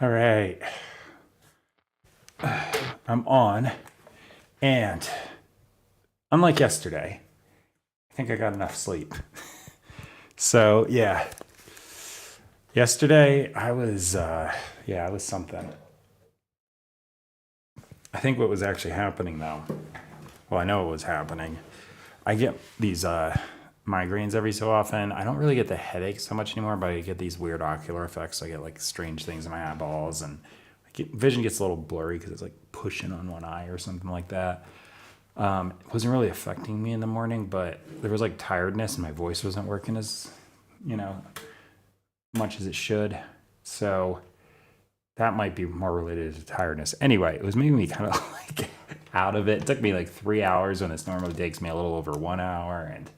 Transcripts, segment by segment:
All right. I'm on. And unlike yesterday, I think I got enough sleep. So, yeah. Yesterday, I was something. I think what was actually happening, though, well, I know what was happening. I get these migraines every so often. I don't really get the headaches so much anymore, but I get these weird ocular effects. I get like strange things in my eyeballs, and vision gets a little blurry because it's like pushing on one eye or something like that. It wasn't really affecting me in the morning, but there was like tiredness and my voice wasn't working as, you know, much as it should. So that might be more related to tiredness. Anyway, it was making me kind of like out of it. It took me like 3 hours when this normally takes me a little over 1 hour. And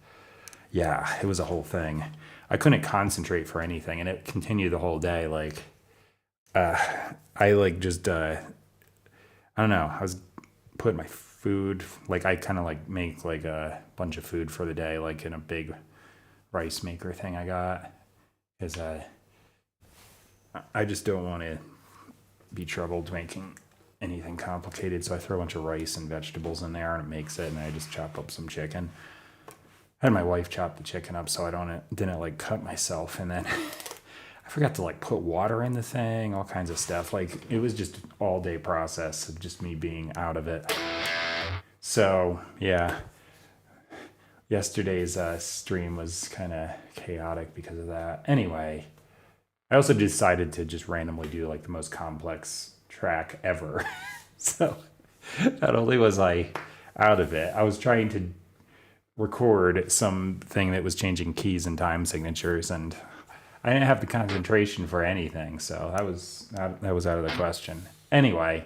yeah, it was a whole thing. I couldn't concentrate for anything, and it continued the whole day. Like, I like just, I don't know. I was putting my food, like I kind of like make like a bunch of food for the day, like in a big rice maker thing I got. Because I just don't want to be troubled making anything complicated. So I throw a bunch of rice and vegetables in there and it makes it. And I just chop up some chicken. I had my wife chop the chicken up so I didn't like cut myself. And then I forgot to like put water in the thing, all kinds of stuff. Like it was just an all day process of just me being out of it. So yeah, yesterday's stream was kind of chaotic because of that. Anyway, I also decided to just randomly do like the most complex track ever. So not only was I out of it, I was trying to record something that was changing keys and time signatures, and I didn't have the concentration for anything. So that was out of the question. Anyway,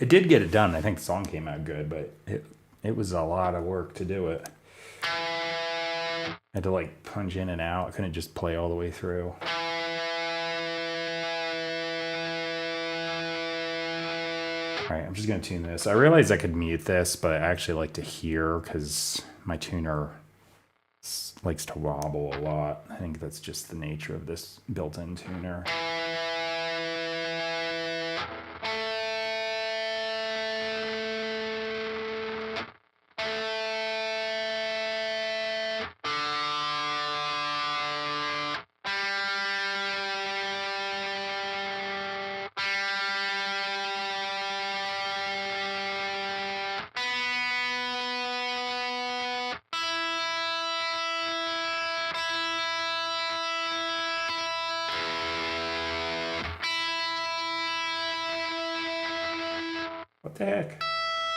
I did get it done. I think the song came out good, but it was a lot of work to do it. I had to like punch in and out. I couldn't just play all the way through. All right, I'm just gonna tune this. I realized I could mute this, but I actually like to hear because my tuner likes to wobble a lot. I think that's just the nature of this built-in tuner. What the heck?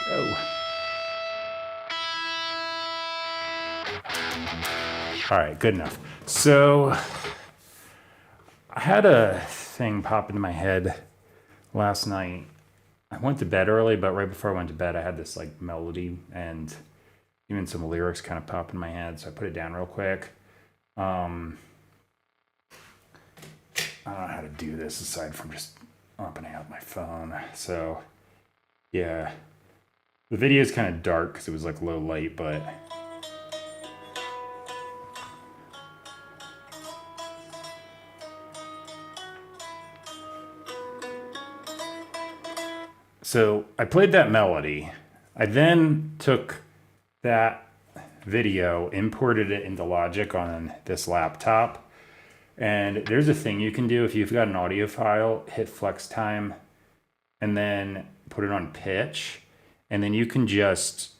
Go. All right, good enough. So I had a thing pop into my head last night. I went to bed early, but right before I went to bed, I had this like melody and even some lyrics kind of pop in my head. So I put it down real quick. I don't know how to do this aside from just opening up my phone. So yeah, the video is kind of dark because it was like low light, but so I played that melody. I then took that video, imported it into Logic on this laptop. And there's a thing you can do if you've got an audio file, hit flex time and then put it on pitch. And then you can just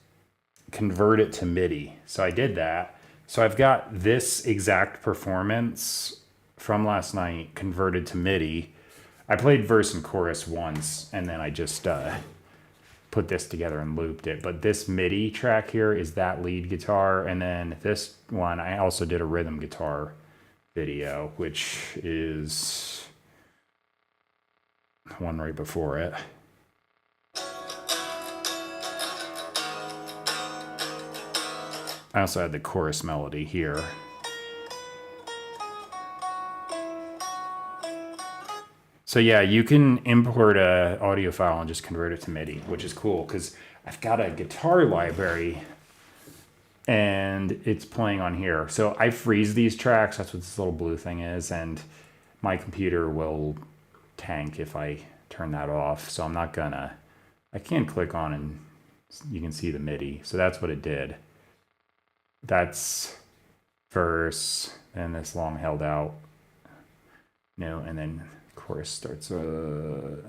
convert it to MIDI. So I did that. So I've got this exact performance from last night converted to MIDI. I played verse and chorus once, and then I just put this together and looped it. But this MIDI track here is that lead guitar, and then this one, I also did a rhythm guitar video, which is the one right before it. I also had the chorus melody here. So yeah, you can import a audio file and just convert it to MIDI, which is cool because I've got a guitar library and it's playing on here. So I freeze these tracks. That's what this little blue thing is. And my computer will tank if I turn that off. So I'm not gonna, I can click on and you can see the MIDI. So that's what it did. That's verse and this long held out. No, and then chorus starts,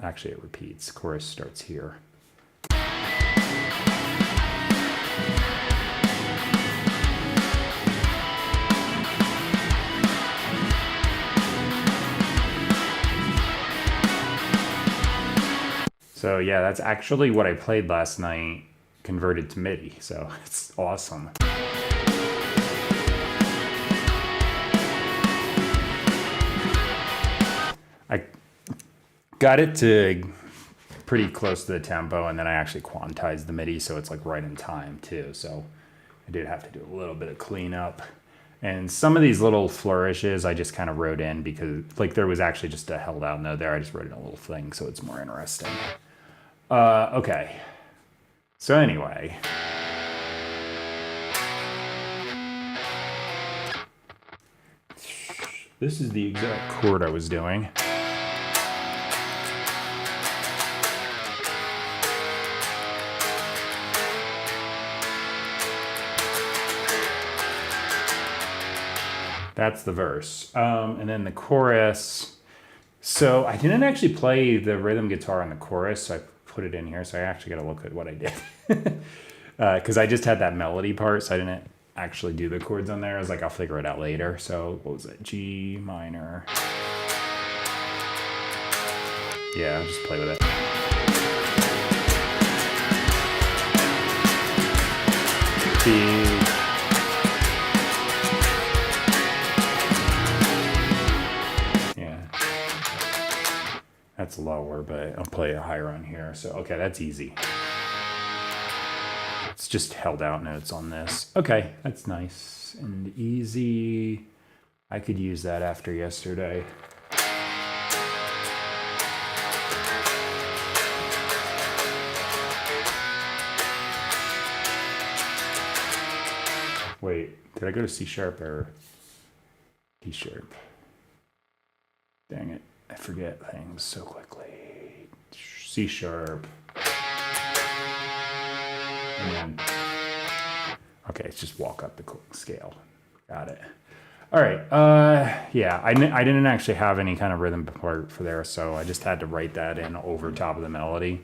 actually it repeats. Chorus starts here. So yeah, that's actually what I played last night, converted to MIDI. So it's awesome. I got it to pretty close to the tempo, and then I actually quantized the MIDI so it's like right in time too. So I did have to do a little bit of cleanup. And some of these little flourishes I just kind of wrote in because like there was actually just a held out note there. I just wrote in a little thing so it's more interesting. Okay. So anyway. This is the exact chord I was doing. That's the verse. And then the chorus. So I didn't actually play the rhythm guitar in the chorus, so I put it in here. So I actually got to look at what I did. Because I just had that melody part, so I didn't actually do the chords on there. I was like, I'll figure it out later. So what was it? G minor. Yeah, I'll just play with it. B. That's lower, but I'll play it higher on here. So, okay, that's easy. It's just held out notes on this. Okay, that's nice and easy. I could use that after yesterday. Wait, did I go to C sharp or D sharp? Dang it. I forget things so quickly. C sharp. And then, okay, it's just walk up the scale. Got it. All right. Yeah, I didn't actually have any kind of rhythm part for there, so I just had to write that in over top of the melody.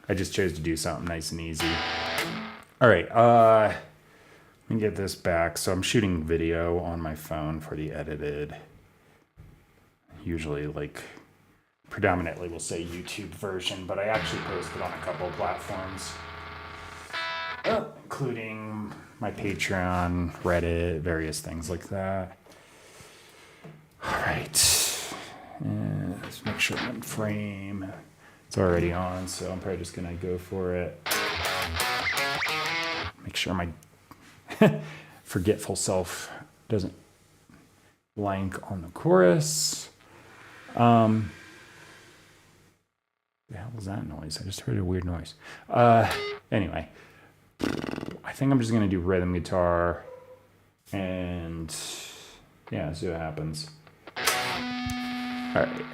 I just chose to do something nice and easy. All right. Let me get this back. So I'm shooting video on my phone for the edited. Usually like predominantly we'll say YouTube version, but I actually post it on a couple of platforms, including my Patreon, Reddit, various things like that. All right, and let's make sure I'm in frame. It's already on, so I'm probably just gonna go for it. Make sure my forgetful self doesn't blank on the chorus. The hell was that noise? I just heard a weird noise. Anyway, I think I'm just gonna do rhythm guitar and yeah, see what happens. All right.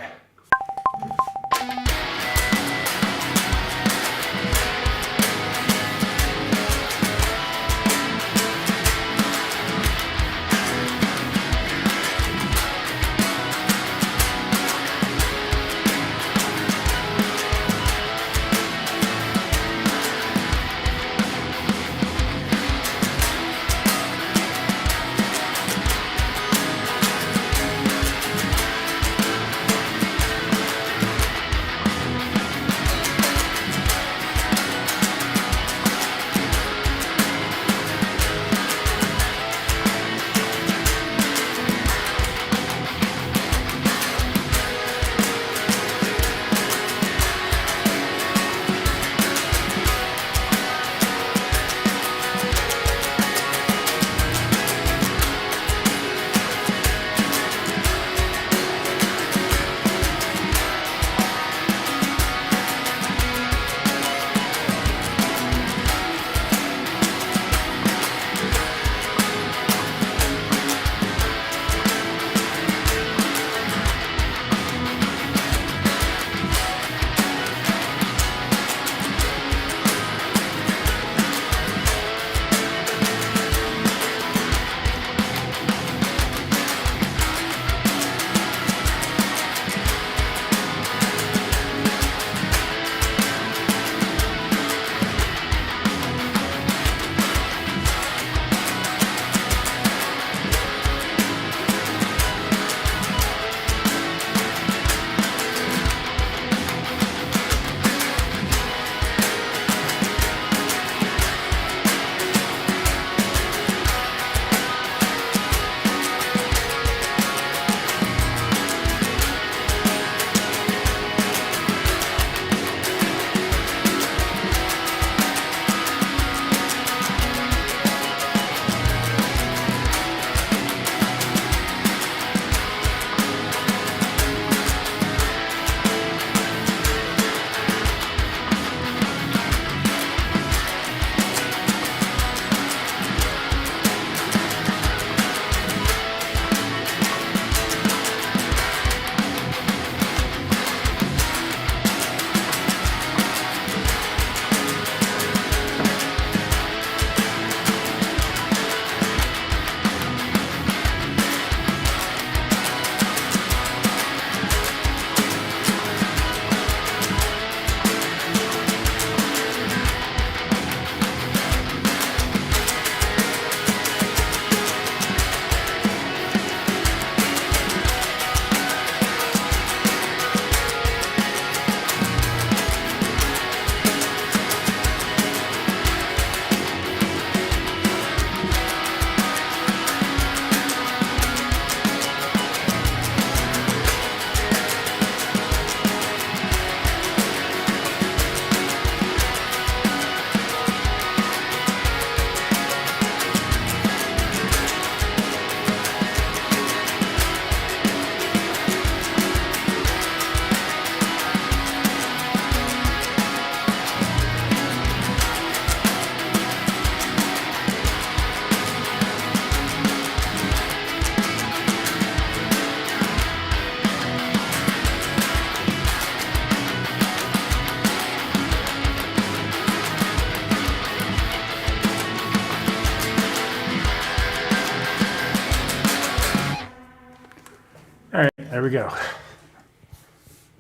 There we go.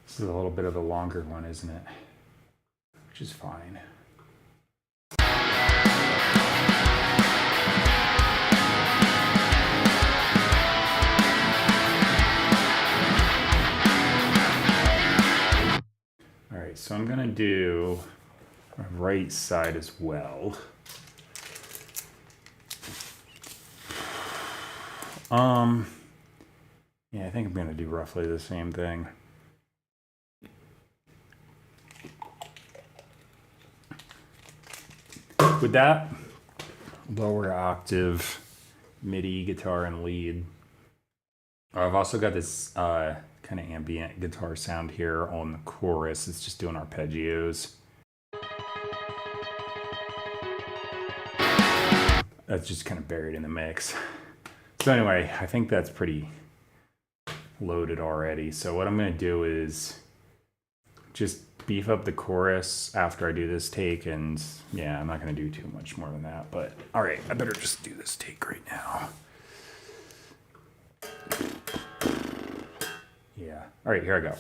This is a little bit of a longer one, isn't it? Which is fine. All right, so I'm gonna do my right side as well. Yeah, I think I'm gonna do roughly the same thing. With that, lower octave, MIDI, guitar, and lead. I've also got this kind of ambient guitar sound here on the chorus. It's just doing arpeggios. That's just kind of buried in the mix. So anyway, I think that's pretty loaded already. So what I'm gonna do is just beef up the chorus after I do this take, and yeah, I'm not gonna do too much more than that, but all right, I better just do this take right now. Yeah, all right, here I go.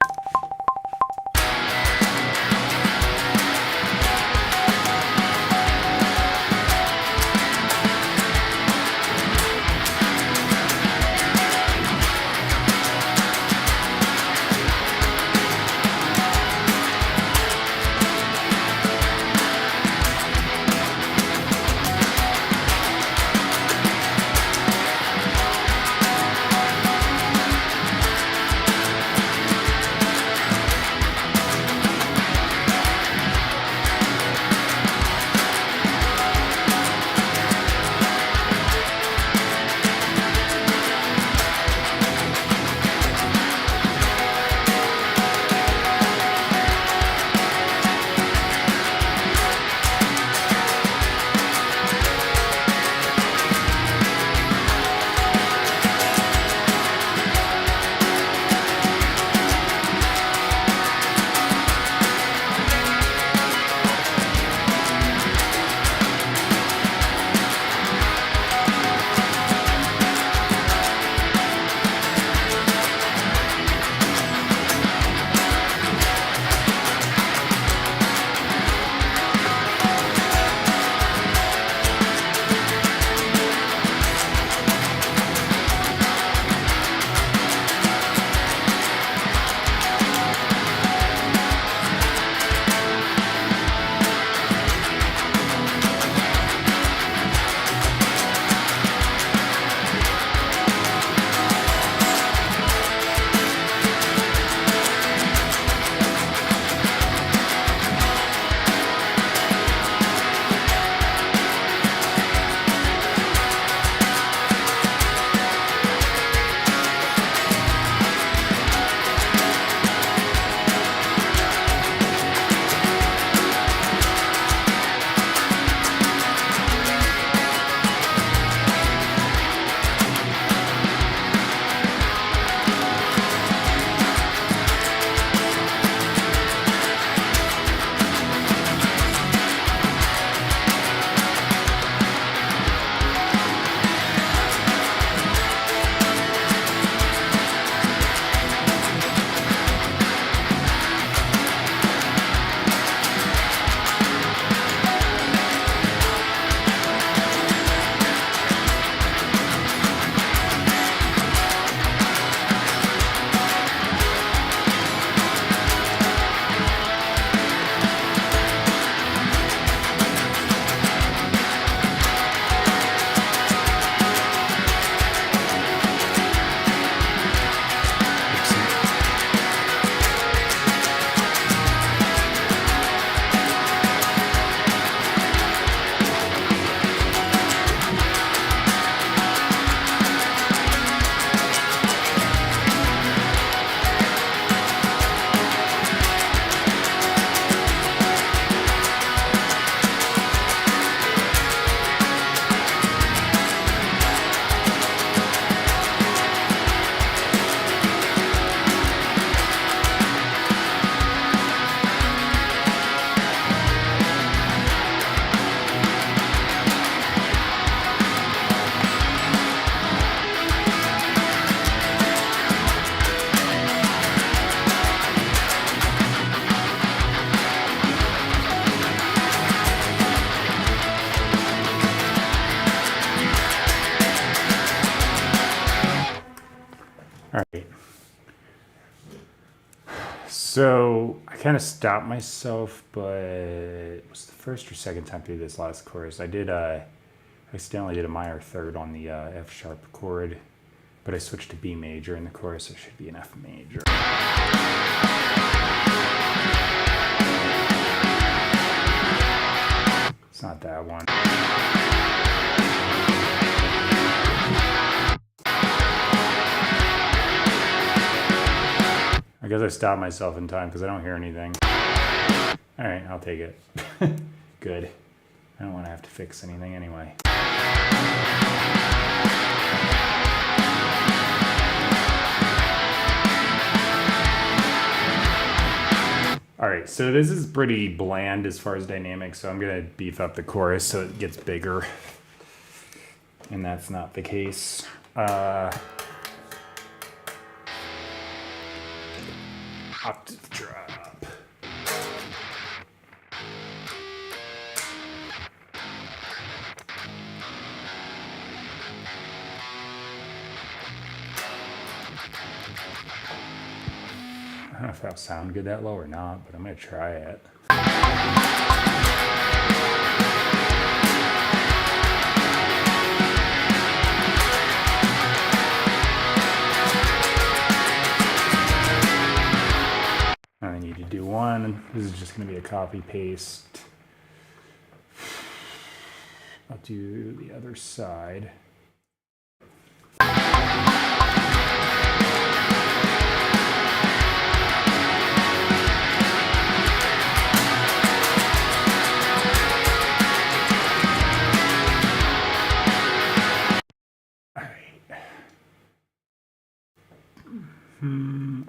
So I kind of stopped myself, but it was the first or second time through this last chorus. I accidentally did a minor third on the F sharp chord, but I switched to B major in the chorus. It should be an F major. It's not that one. I guess I stopped myself in time because I don't hear anything. All right, I'll take it. Good. I don't want to have to fix anything anyway. All right, so this is pretty bland as far as dynamics, so I'm gonna beef up the chorus so it gets bigger. And that's not the case. Octave drop. I don't know if that'll sound good that low or not, but I'm gonna try it. I need to do one. This is just gonna be a copy paste. I'll do the other side.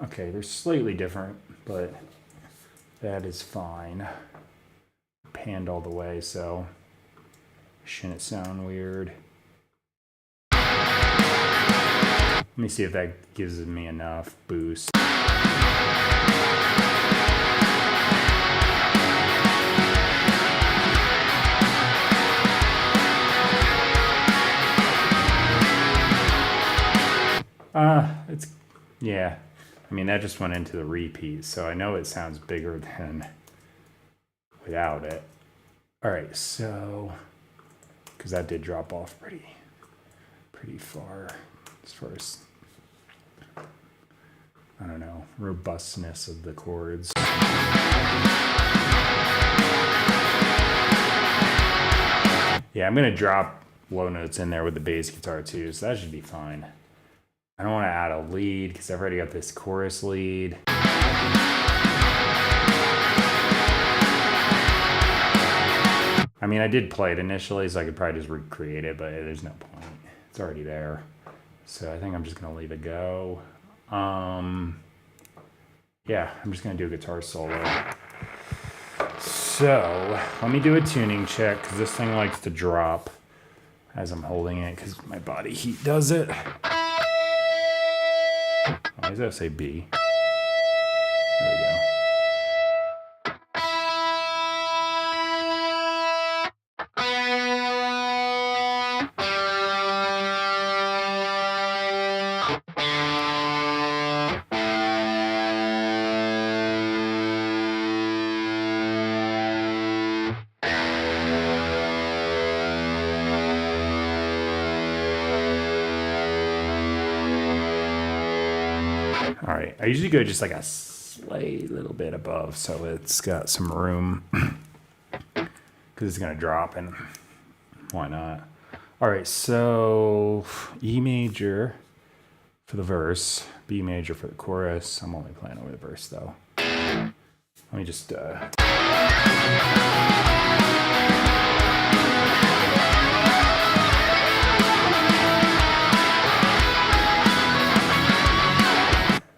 Okay, they're slightly different, but that is fine. Panned all the way, so shouldn't sound weird. Let me see if that gives me enough boost. It's, yeah. I mean, that just went into the repeat, so I know it sounds bigger than without it. All right, so, because that did drop off pretty far as far as, I don't know, robustness of the chords. Yeah, I'm gonna drop low notes in there with the bass guitar too, so that should be fine. I don't want to add a lead because I've already got this chorus lead. I mean, I did play it initially, so I could probably just recreate it, but there's no point. It's already there. So I think I'm just going to leave it go. Yeah, I'm just going to do a guitar solo. So let me do a tuning check because this thing likes to drop as I'm holding it because my body heat does it. Why does that say B? There we go. All right, I usually go just like a slight little bit above, so it's got some room because it's gonna drop, and why not? All right, so E major for the verse, B major for the chorus. I'm only playing over the verse though. Let me just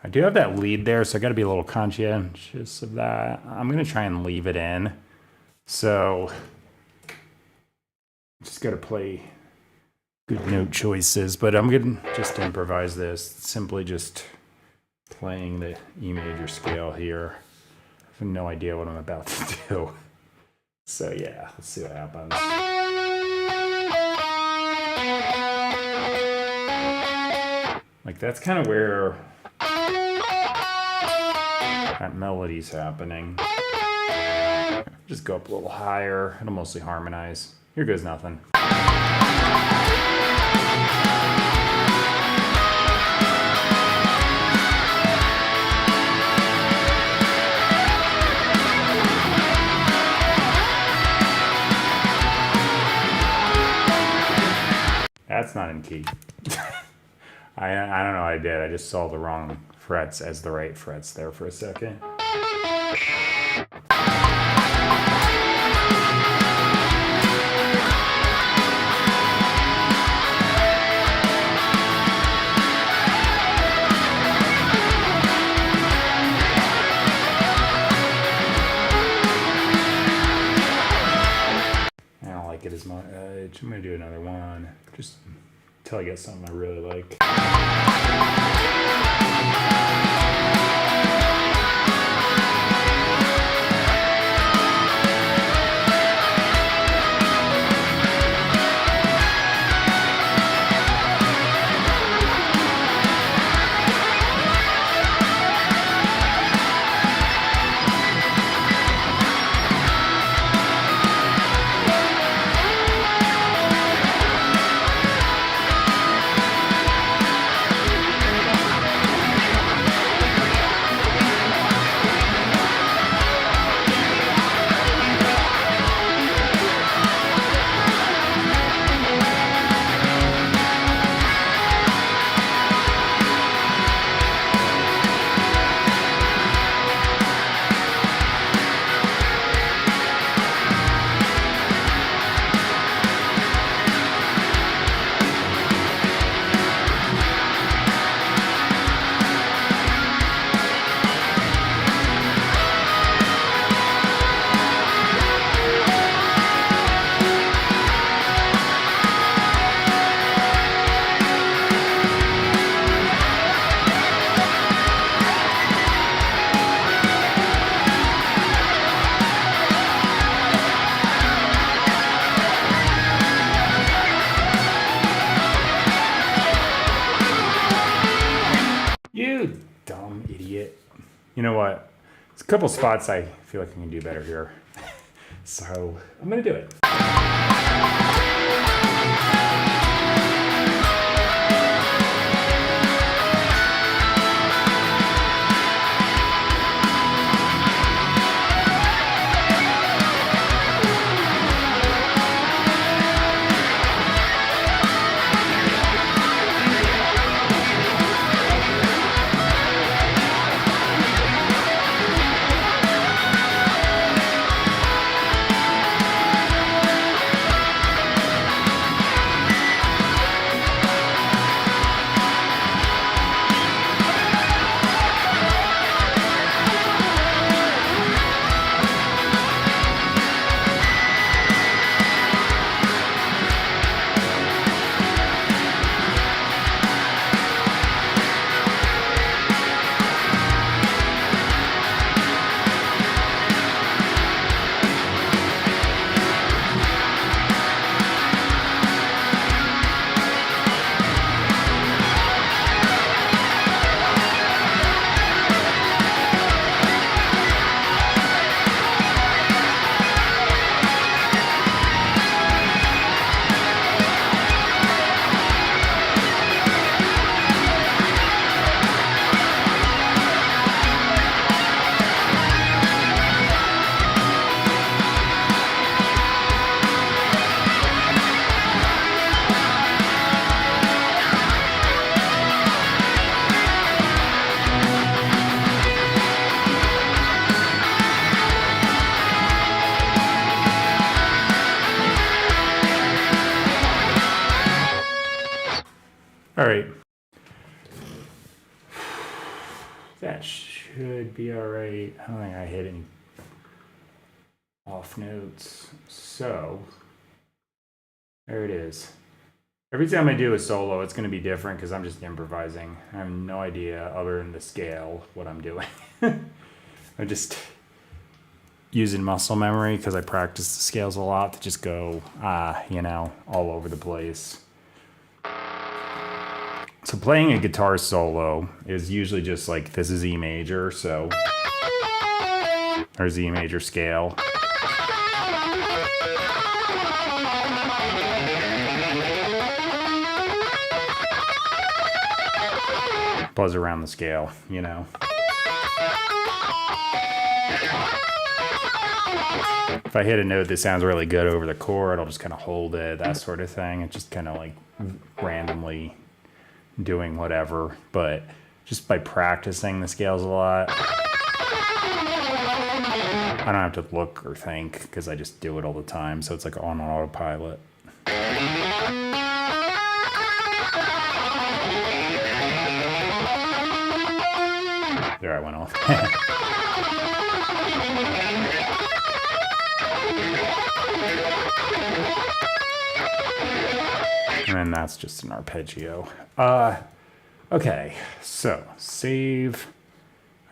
I do have that lead there, so I got to be a little conscientious of that. I'm going to try and leave it in. So just got to play good note choices, but I'm going to just improvise this. Simply just playing the E major scale here. I have no idea what I'm about to do. So yeah, let's see what happens. Like that's kind of where That melody's happening. Just go up a little higher. It'll mostly harmonize. Here goes nothing. That's not in key. I don't know what I did. I just saw the wrong frets as the right frets there for a second. I don't like it as much. I'm gonna do another one. Just until I get something I really like. You dumb idiot. You know what? There's a couple spots I feel like I can do better here. So I'm gonna do it. All right. That should be all right. I don't think I hit any off notes. So there it is. Every time I do a solo, it's going to be different because I'm just improvising. I have no idea other than the scale what I'm doing. I'm just using muscle memory because I practice the scales a lot to just go, all over the place. So playing a guitar solo is usually just like, this is E major, so or Z major scale. Buzz around the scale, you know. If I hit a note that sounds really good over the chord, I'll just kind of hold it, that sort of thing. It's just kind of like randomly doing whatever, but just by practicing the scales a lot, I don't have to look or think because I just do it all the time. So it's like on autopilot. There, I went off. And then that's just an arpeggio. Okay, so save.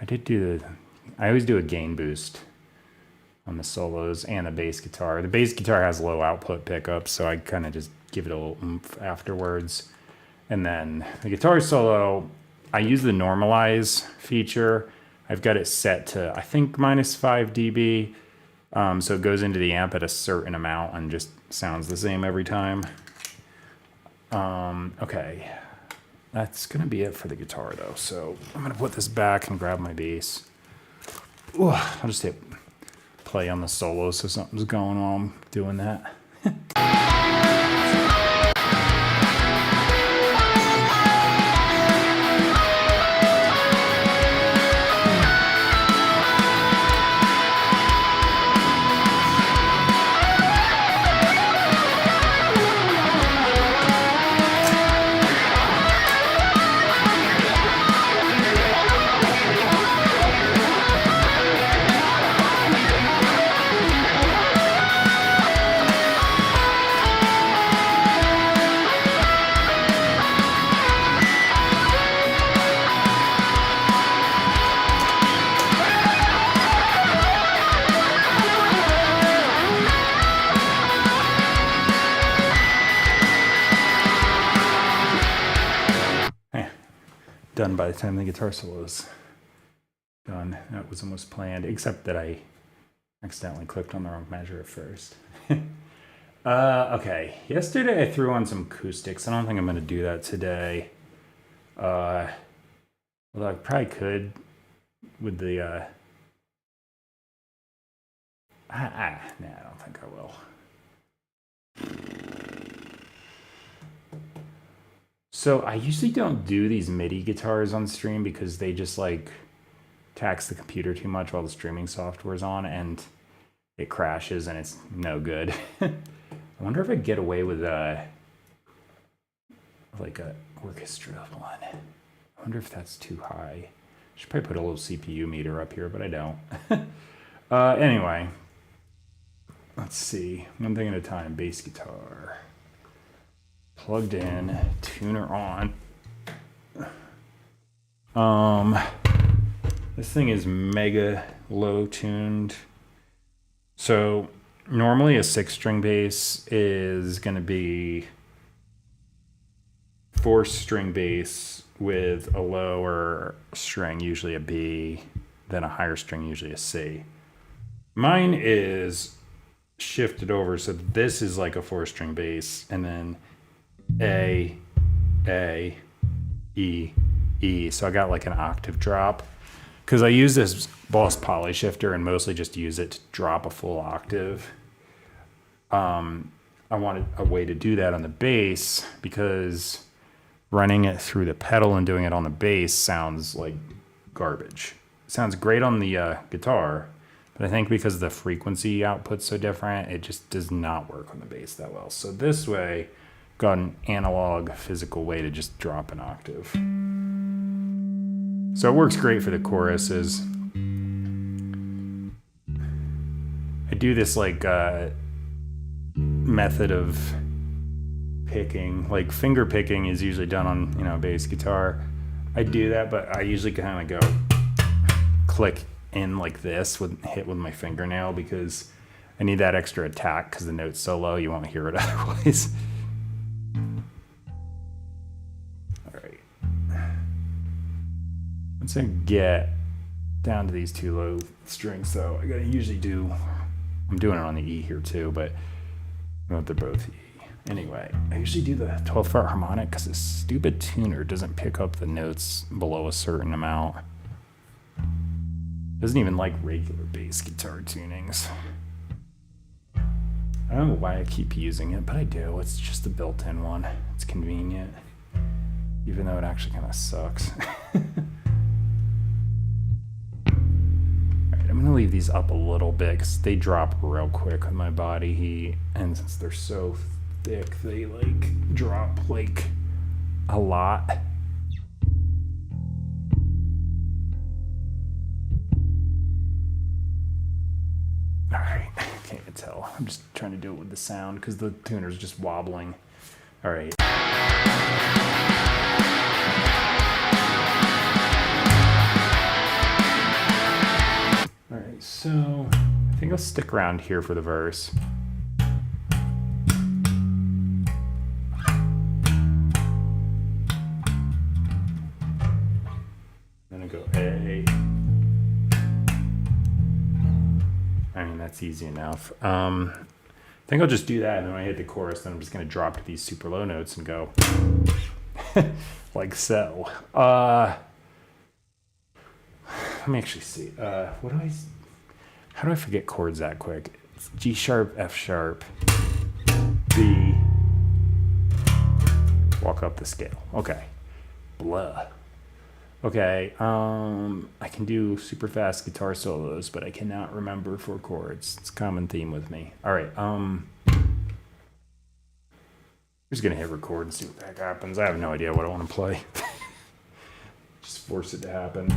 I always do a gain boost on the solos and the bass guitar. The bass guitar has low output pickups, so I kind of just give it a little oomph afterwards. And then the guitar solo, I use the normalize feature. I've got it set to, I think, -5 dB. So it goes into the amp at a certain amount and just sounds the same every time. Okay, that's gonna be it for the guitar though. So I'm gonna put this back and grab my bass. Ooh, I'll just hit play on the solo so something's going on doing that. Done by the time the guitar solo is done. That was almost planned, except that I accidentally clicked on the wrong measure at first. Okay, yesterday I threw on some acoustics. I don't think I'm going to do that today. Although I probably could with the... nah, I don't think I will. So I usually don't do these MIDI guitars on stream because they just like tax the computer too much while the streaming software's on and it crashes and it's no good. I wonder if I get away with like a orchestra one. I wonder if that's too high. I should probably put a little CPU meter up here, but I don't. Anyway, let's see. One thing at a time. Bass guitar. Plugged in, tuner on. This thing is mega low tuned. So normally a 6-string bass is going to be 4-string bass with a lower string, usually a B, then a higher string, usually a C. Mine is shifted over, so this is like a 4-string bass, and then A, E, E. So I got like an octave drop because I use this Boss Poly Shifter and mostly just use it to drop a full octave. I wanted a way to do that on the bass because running it through the pedal and doing it on the bass sounds like garbage. It sounds great on the guitar, but I think because the frequency output's so different, it just does not work on the bass that well. So this way, got an analog physical way to just drop an octave. So it works great for the choruses. I do this like method of picking, like finger picking is usually done on, you know, bass guitar. I do that, but I usually kind of go click in like this hit with my fingernail because I need that extra attack because the note's so low you won't hear it otherwise. Once I get down to these two low strings, so I gotta usually do, I'm doing it on the E here too, but no, they're both E. Anyway, I usually do the 12th fret harmonic because this stupid tuner doesn't pick up the notes below a certain amount. Doesn't even like regular bass guitar tunings. I don't know why I keep using it, but I do. It's just the built-in one. It's convenient, even though it actually kind of sucks. I'm gonna leave these up a little bit because they drop real quick with my body heat, and since they're so thick, they like drop like a lot. All right, can't even tell. I'm just trying to do it with the sound because the tuner's just wobbling. All right. All right, so I think I'll stick around here for the verse. Then I go A. I mean, that's easy enough. I think I'll just do that, and then when I hit the chorus, then I'm just gonna drop to these super low notes and go like so. Let me actually see. How do I forget chords that quick? It's G sharp, F sharp, B, walk up the scale. Okay. Blah. Okay. I can do super fast guitar solos, but I cannot remember 4 chords. It's a common theme with me. All right. I'm just gonna hit record and see what the heck happens. I have no idea what I want to play. Just force it to happen.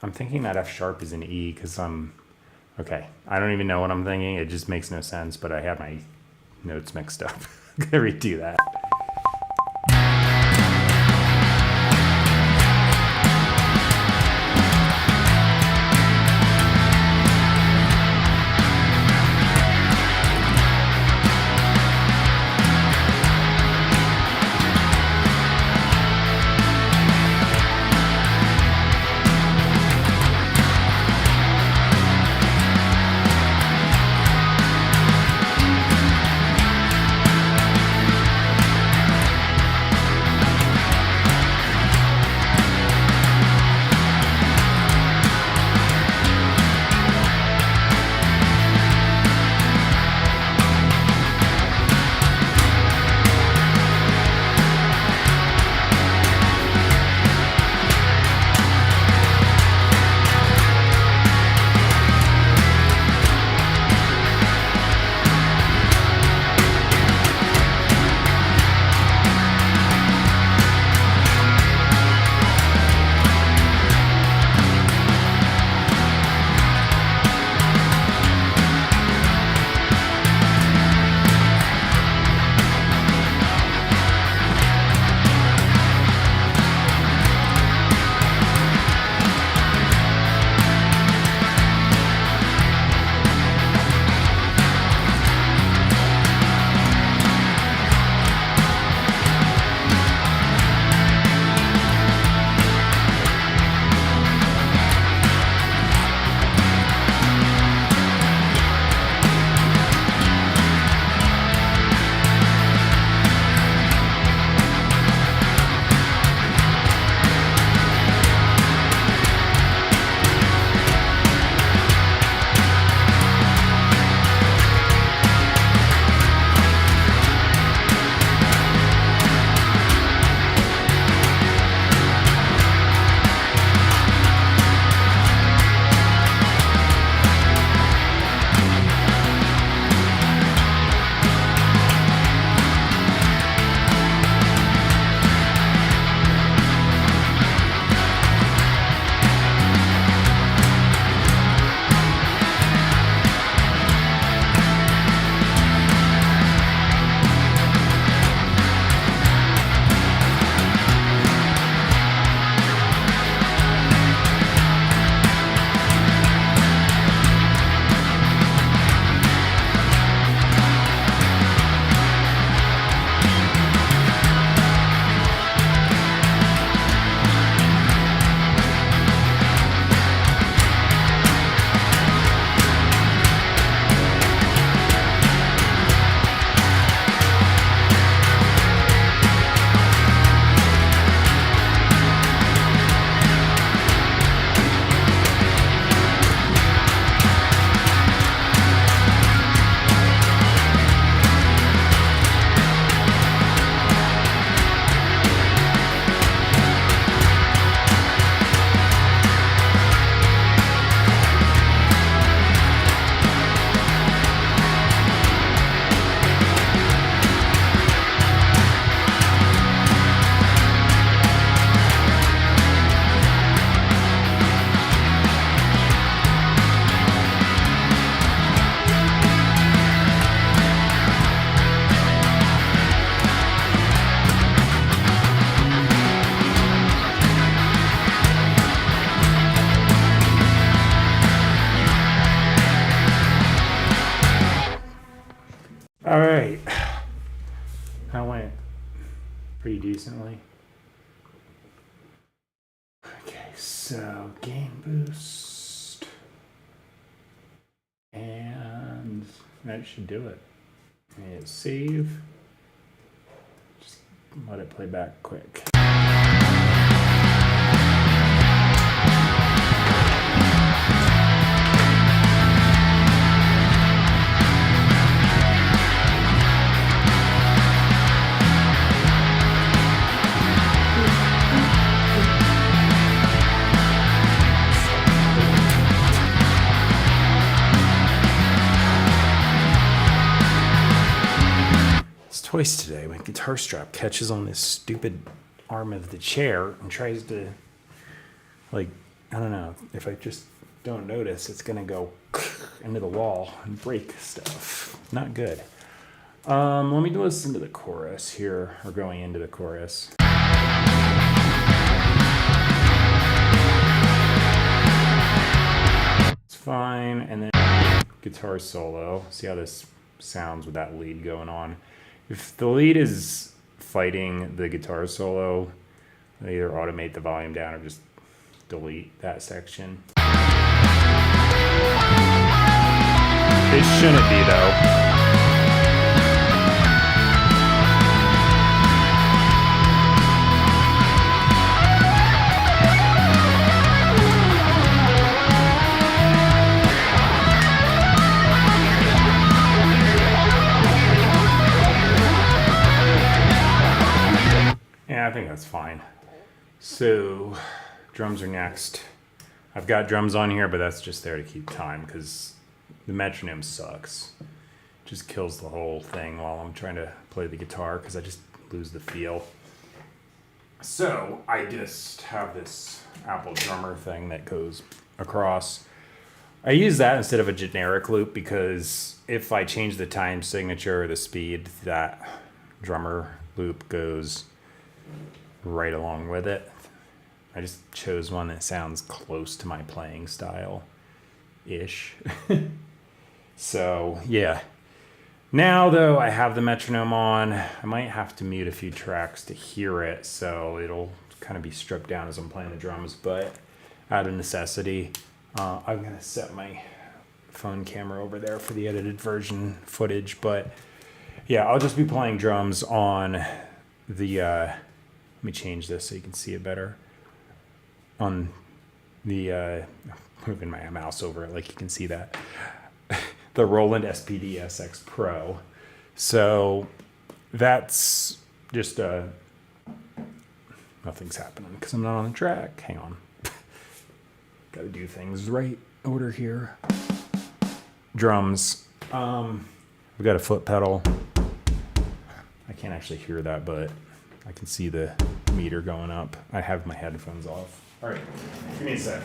I'm thinking that F sharp is an E because okay. I don't even know what I'm thinking. It just makes no sense, but I have my notes mixed up. I'm gonna redo that. That went pretty decently. Okay, so gain boost. And that should do it. And save. Just let it play back quick. Twice today, my guitar strap catches on this stupid arm of the chair and tries to, like, I don't know, if I just don't notice, it's gonna go into the wall and break stuff. Not good. Let me listen to the chorus here, or going into the chorus. It's fine, and then guitar solo. See how this sounds with that lead going on. If the lead is fighting the guitar solo, I either automate the volume down or just delete that section. It shouldn't be though. Yeah, I think that's fine. So, drums are next. I've got drums on here, but that's just there to keep time because the metronome sucks. Just kills the whole thing while I'm trying to play the guitar because I just lose the feel. So, I just have this Apple Drummer thing that goes across. I use that instead of a generic loop because if I change the time signature or the speed, that drummer loop goes right along with it. I just chose one that sounds close to my playing style-ish. So, yeah. Now, though, I have the metronome on. I might have to mute a few tracks to hear it, so it'll kind of be stripped down as I'm playing the drums, but out of necessity, I'm going to set my phone camera over there for the edited version footage, but yeah, I'll just be playing drums on the, let me change this so you can see it better. On the, moving my mouse over it like you can see that. The Roland SPD SX Pro. So that's just, nothing's happening because I'm not on the track. Hang on. Gotta do things right order here. Drums. We got a foot pedal. I can't actually hear that, but I can see the meter going up. I have my headphones off. All right, give me a sec.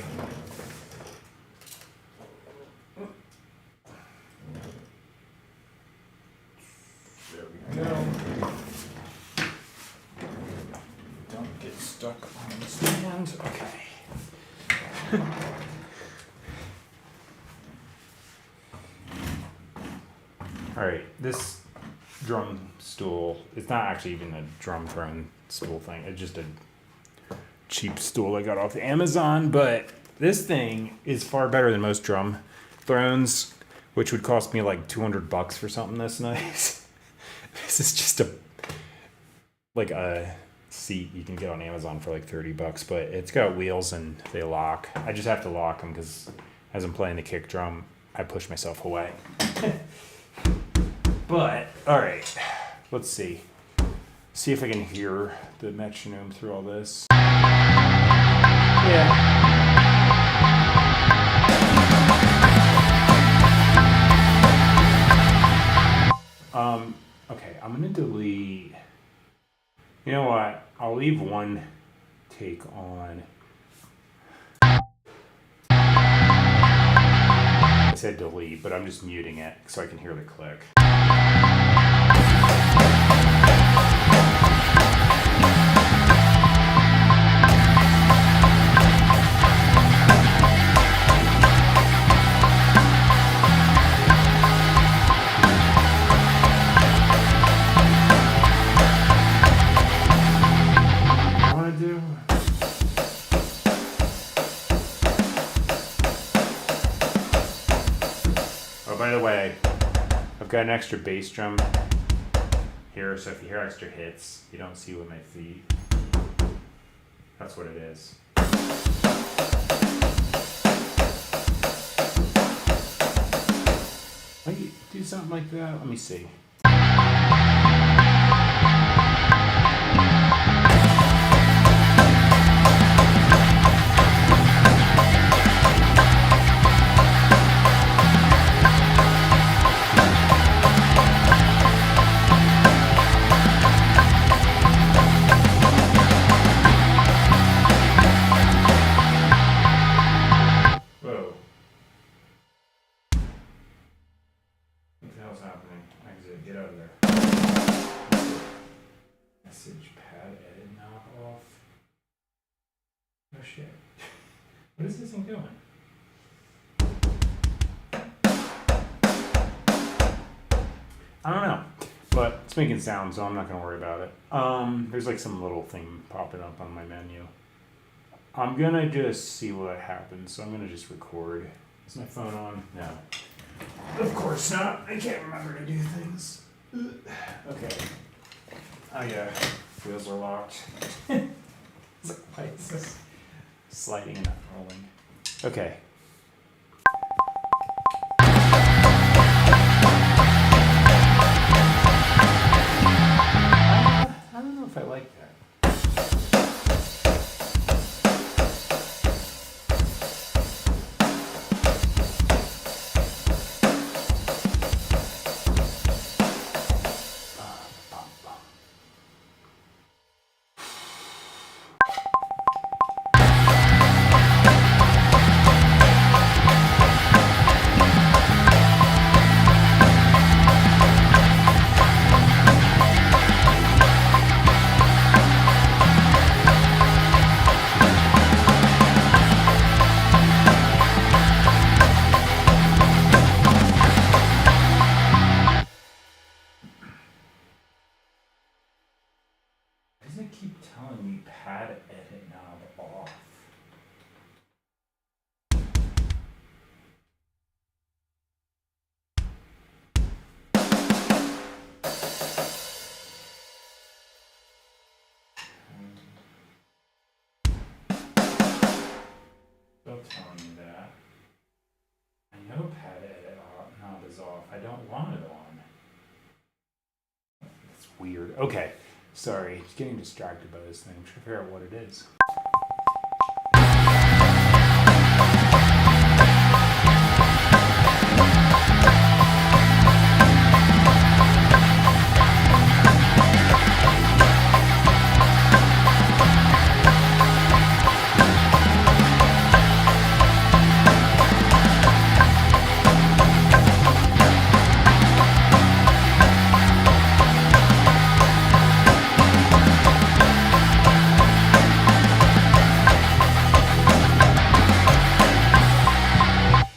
There we go. Don't get stuck on the stand. Okay. All right, this drum stool, it's not actually even a drum throne stool thing. It's just a cheap stool I got off Amazon, but this thing is far better than most drum thrones, which would cost me like $200 for something this nice. This is just like a seat you can get on Amazon for like $30, but it's got wheels and they lock. I just have to lock them because as I'm playing the kick drum, I push myself away. But, all right, let's see. See if I can hear the metronome through all this. Yeah. Okay, I'm gonna delete. You know what? I'll leave one take on. I said delete, but I'm just muting it so I can hear the click. got an extra bass drum here, so if you hear extra hits, you don't see with my feet. That's what it is. Why you do something like that? Let me see. Whoa. What the hell's happening? Exit, get out of there. Message pad edit knob off. Oh shit. What is this thing doing? I don't know. But it's making sound, so I'm not gonna worry about it. There's like some little thing popping up on my menu. I'm gonna just see what happens, so I'm gonna just record. Is my phone on? No. Of course not. I can't remember to do things. Okay. Oh yeah, wheels are locked. It's like, why is this sliding and not rolling? Okay. I don't know if I like that. Why does it keep telling me pad edit knob off? Still telling me that. I know pad edit knob is off. I don't want it on. That's weird. Okay. Sorry, just getting distracted by this thing. I'm trying to figure out what it is.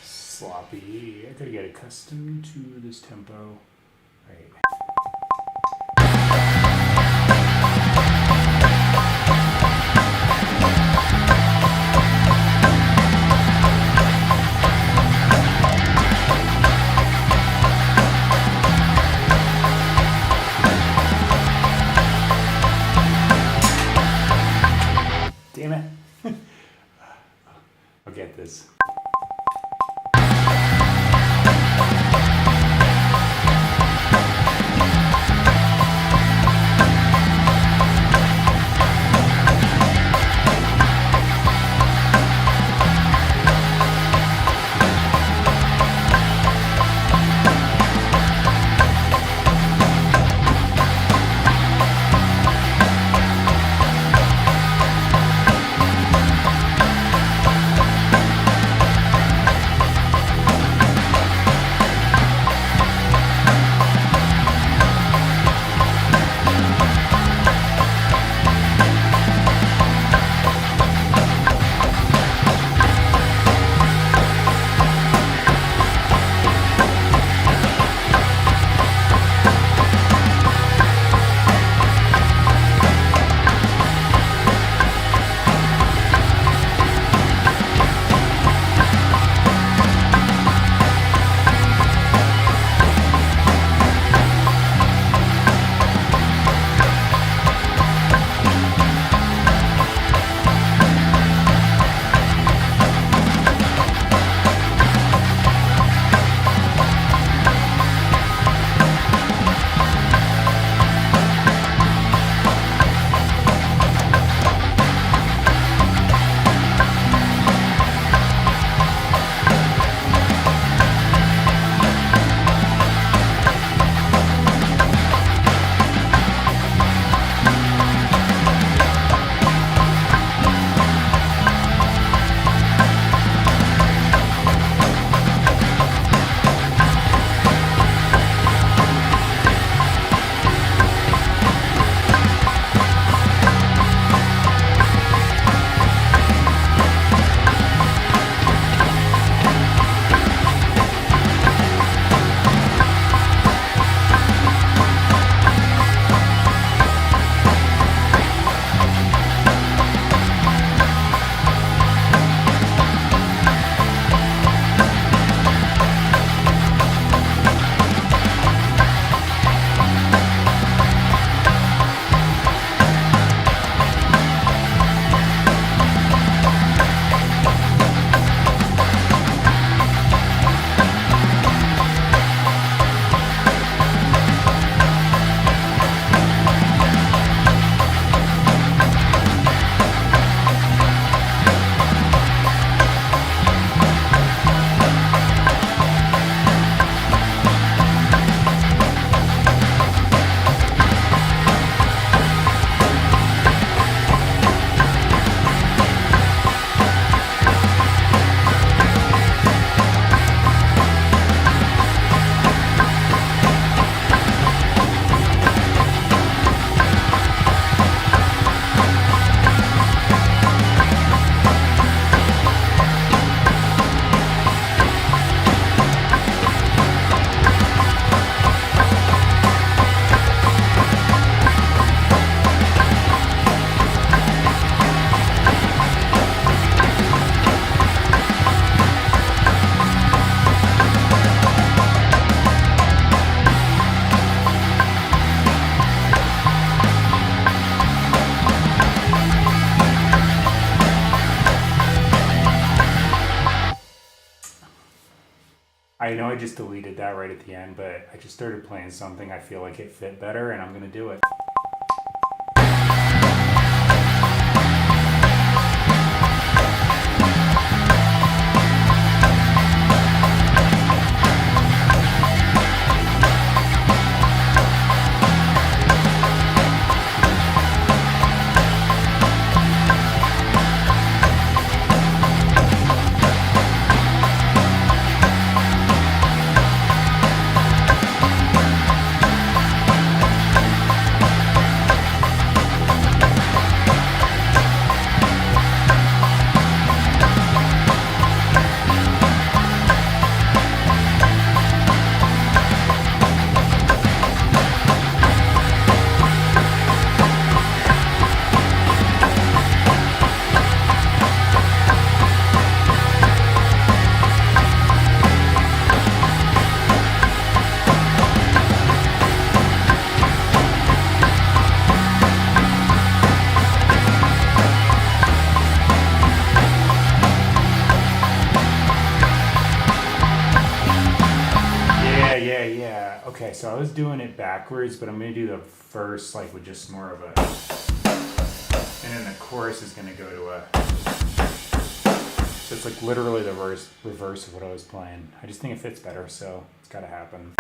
Sloppy. I gotta get accustomed to this tempo. Right. Damn it. I'll get this. I know I just deleted that right at the end, but I just started playing something I feel like it fit better, and I'm gonna do it. Yeah. Okay, so I was doing it backwards, but I'm gonna do the verse like with just more of a, and then the chorus is gonna go to a. So it's like literally the reverse of what I was playing. I just think it fits better, so it's gotta happen.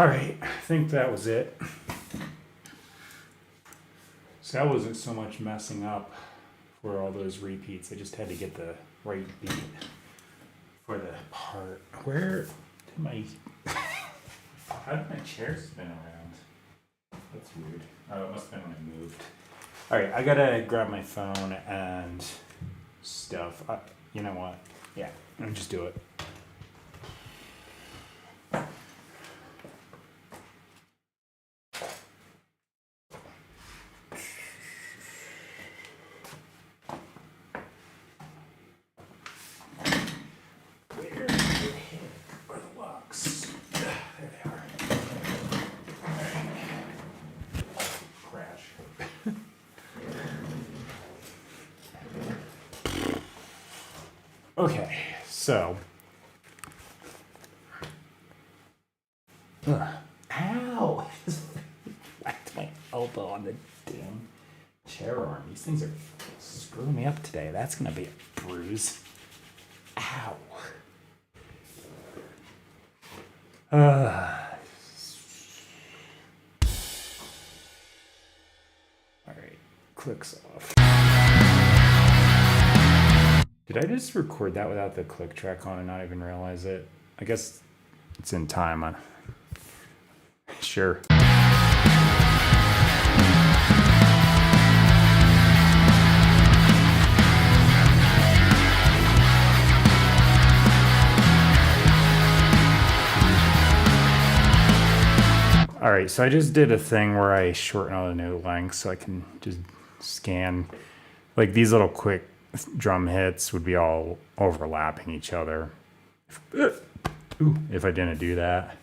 All right, I think that was it. So that wasn't so much messing up for all those repeats. I just had to get the right beat for the part. Where did my... How did my chair spin around? That's weird. Oh, it must have been when I moved. All right, I gotta grab my phone and stuff. You know what? Yeah, let me just do it. Where the heck are the locks? There they are. All right. Crash. Okay, so. Ow! Whacked my elbow on the damn chair arm. These things are screwing me up today. That's gonna be a bruise. Ow. Alright, clicks off. Did I just record that without the click track on and not even realize it? I guess it's in time. Sure. All right, so I just did a thing where I shorten all the note lengths so I can just scan. Like these little quick drum hits would be all overlapping each other. If I didn't do that.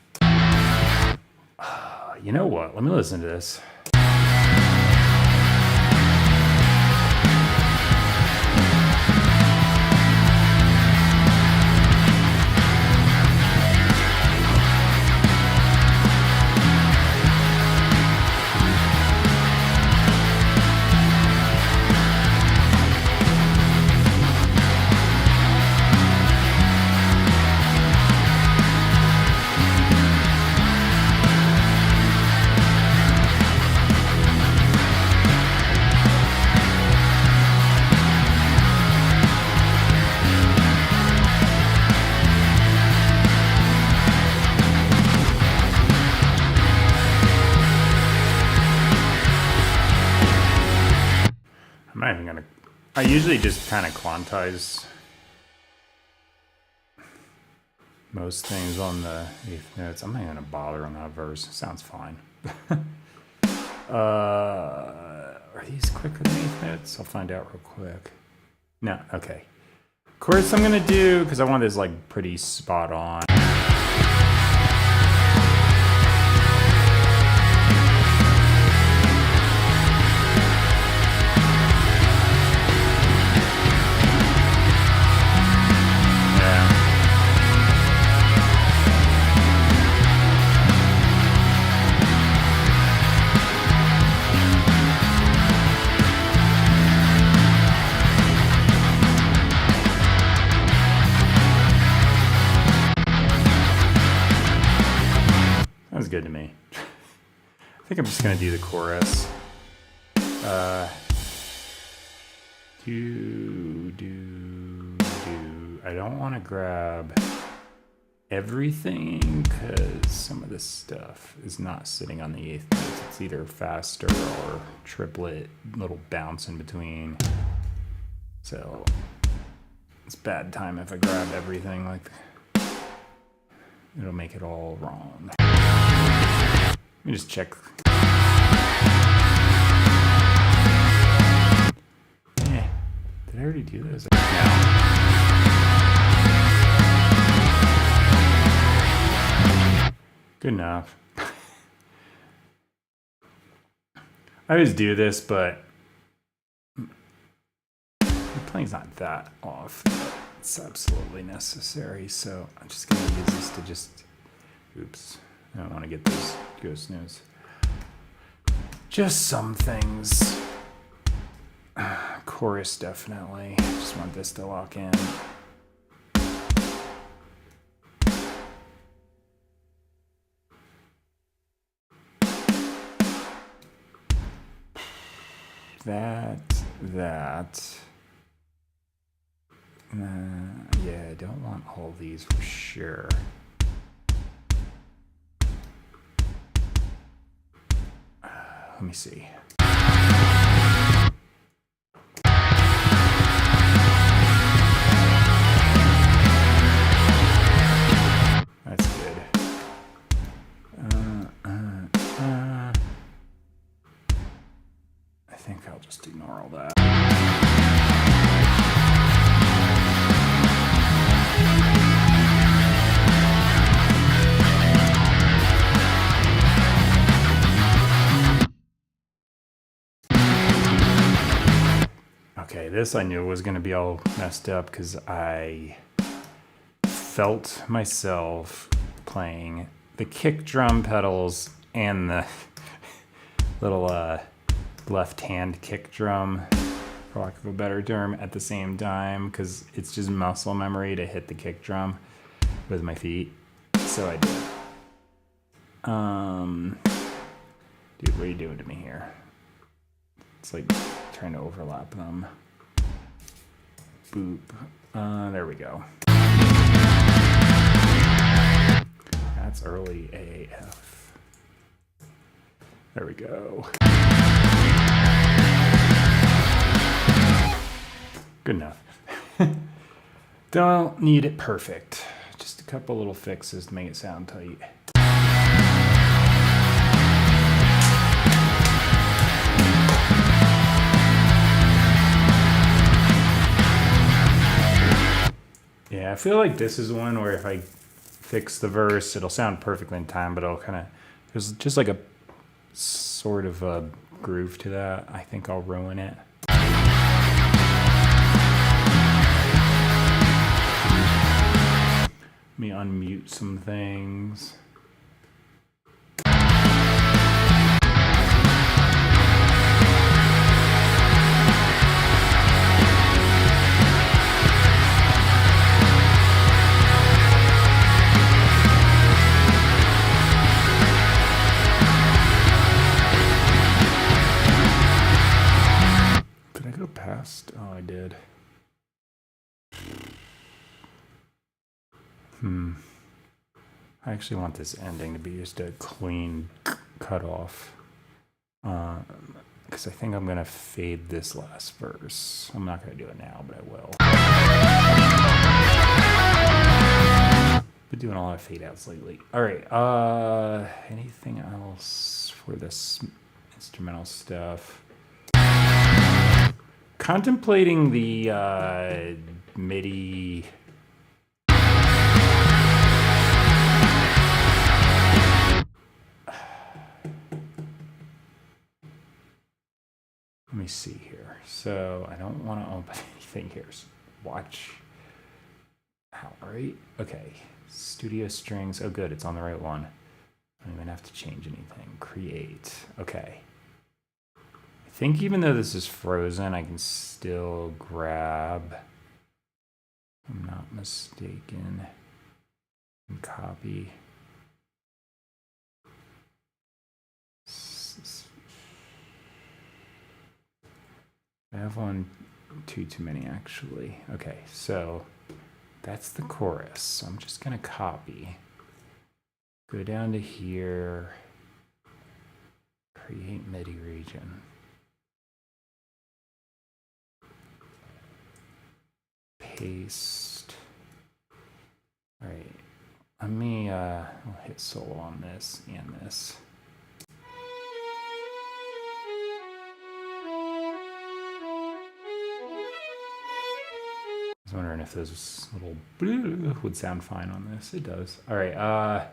You know what? Let me listen to this. I'm not even gonna. I usually just kind of quantize most things on the eighth notes. I'm not gonna bother on that verse. Sounds fine. Are these quicker than eighth notes? I'll find out real quick. No, okay. Chorus I'm gonna do because I want this like pretty spot on. Good to me. I think I'm just gonna do the chorus. I don't want to grab everything because some of this stuff is not sitting on the eighth notes. It's either faster or triplet, little bounce in between. So it's bad time if I grab everything. Like it'll make it all wrong. Let me just check. Yeah. Did I already do this? No. Good enough. I always do this, but the playing's not that off. It's absolutely necessary, so I'm just going to use this to just... Oops. I don't want to get those ghost notes. Just some things. Chorus, definitely. Just want this to lock in. that. Yeah, I don't want all these for sure. Let me see. That's good. I think I'll just ignore all that. Okay, this I knew was going to be all messed up because I felt myself playing the kick drum pedals and the little left hand kick drum, for lack of a better term, at the same time because it's just muscle memory to hit the kick drum with my feet. So I did. Dude, what are you doing to me here? It's like trying to overlap them. Boop. There we go. That's early AF. There we go. Good enough. Don't need it perfect. Just a couple little fixes to make it sound tight. Yeah, I feel like this is one where if I fix the verse, it'll sound perfectly in time, but it'll kind of, there's just like a sort of a groove to that. I think I'll ruin it. Let me unmute some things. Oh, I did. I actually want this ending to be just a clean cut off. Because I think I'm going to fade this last verse. I'm not going to do it now, but I will. Been doing a lot of fade outs lately. All right. Anything else for this instrumental stuff? Contemplating the MIDI. Let me see here. So I don't want to open anything here. So watch. All right. Okay. Studio strings. Oh, good. It's on the right one. I don't even have to change anything. Create. Okay. I think even though this is frozen, I can still grab, if I'm not mistaken, and copy. I have too many actually. Okay, so that's the chorus. So I'm just gonna copy, go down to here, create MIDI region. Paste. All right, let me I'll hit solo on this and this. I was wondering if those little would sound fine on this. It does. All right.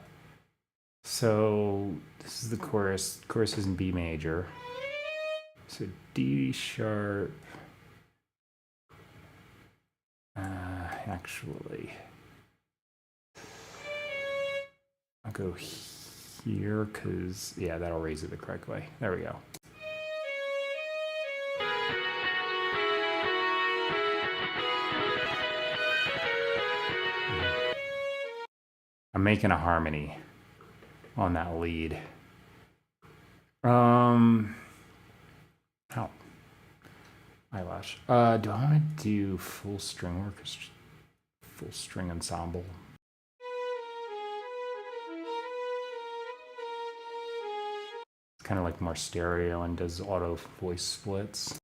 So this is the chorus. Chorus is in B major. So D sharp. Actually, I'll go here because, yeah, that'll raise it the correct way. There we go. I'm making a harmony on that lead. How? eyelash. Do I want to do full string orchestra? Full string ensemble? It's kind of like more stereo and does auto voice splits.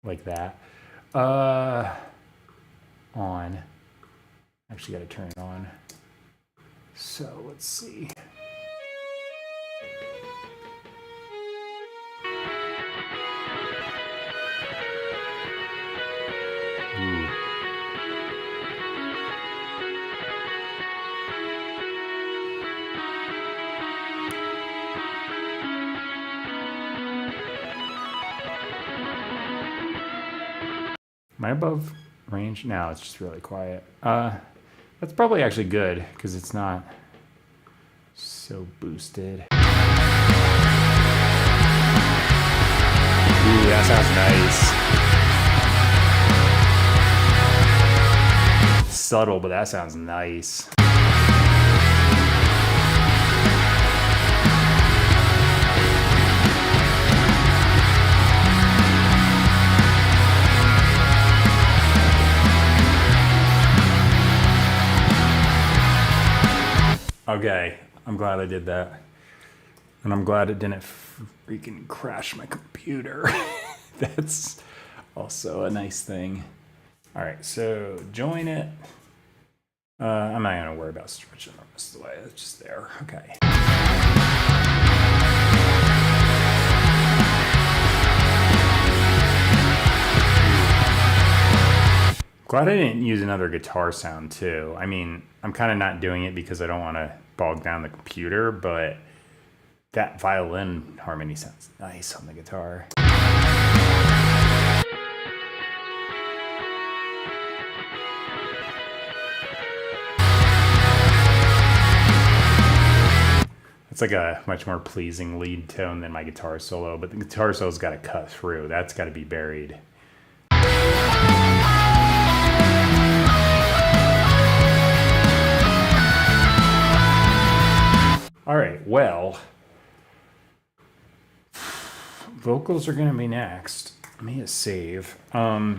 Like that. On. Actually got to turn it on. So let's see. Ooh. Am I above range? No, it's just really quiet. That's probably actually good because it's not so boosted. Ooh, that sounds nice. Subtle, but that sounds nice. Okay, I'm glad I did that. And I'm glad it didn't freaking crash my computer. That's also a nice thing. All right, so join it. I'm not gonna worry about stretching the rest of the way. It's just there. Okay. Glad I didn't use another guitar sound too. I mean, I'm kind of not doing it because I don't want to bog down the computer, but that violin harmony sounds nice on the guitar. It's like a much more pleasing lead tone than my guitar solo, but the guitar solo's got to cut through. That's got to be buried. All right, well, vocals are gonna be next. Let me hit save. I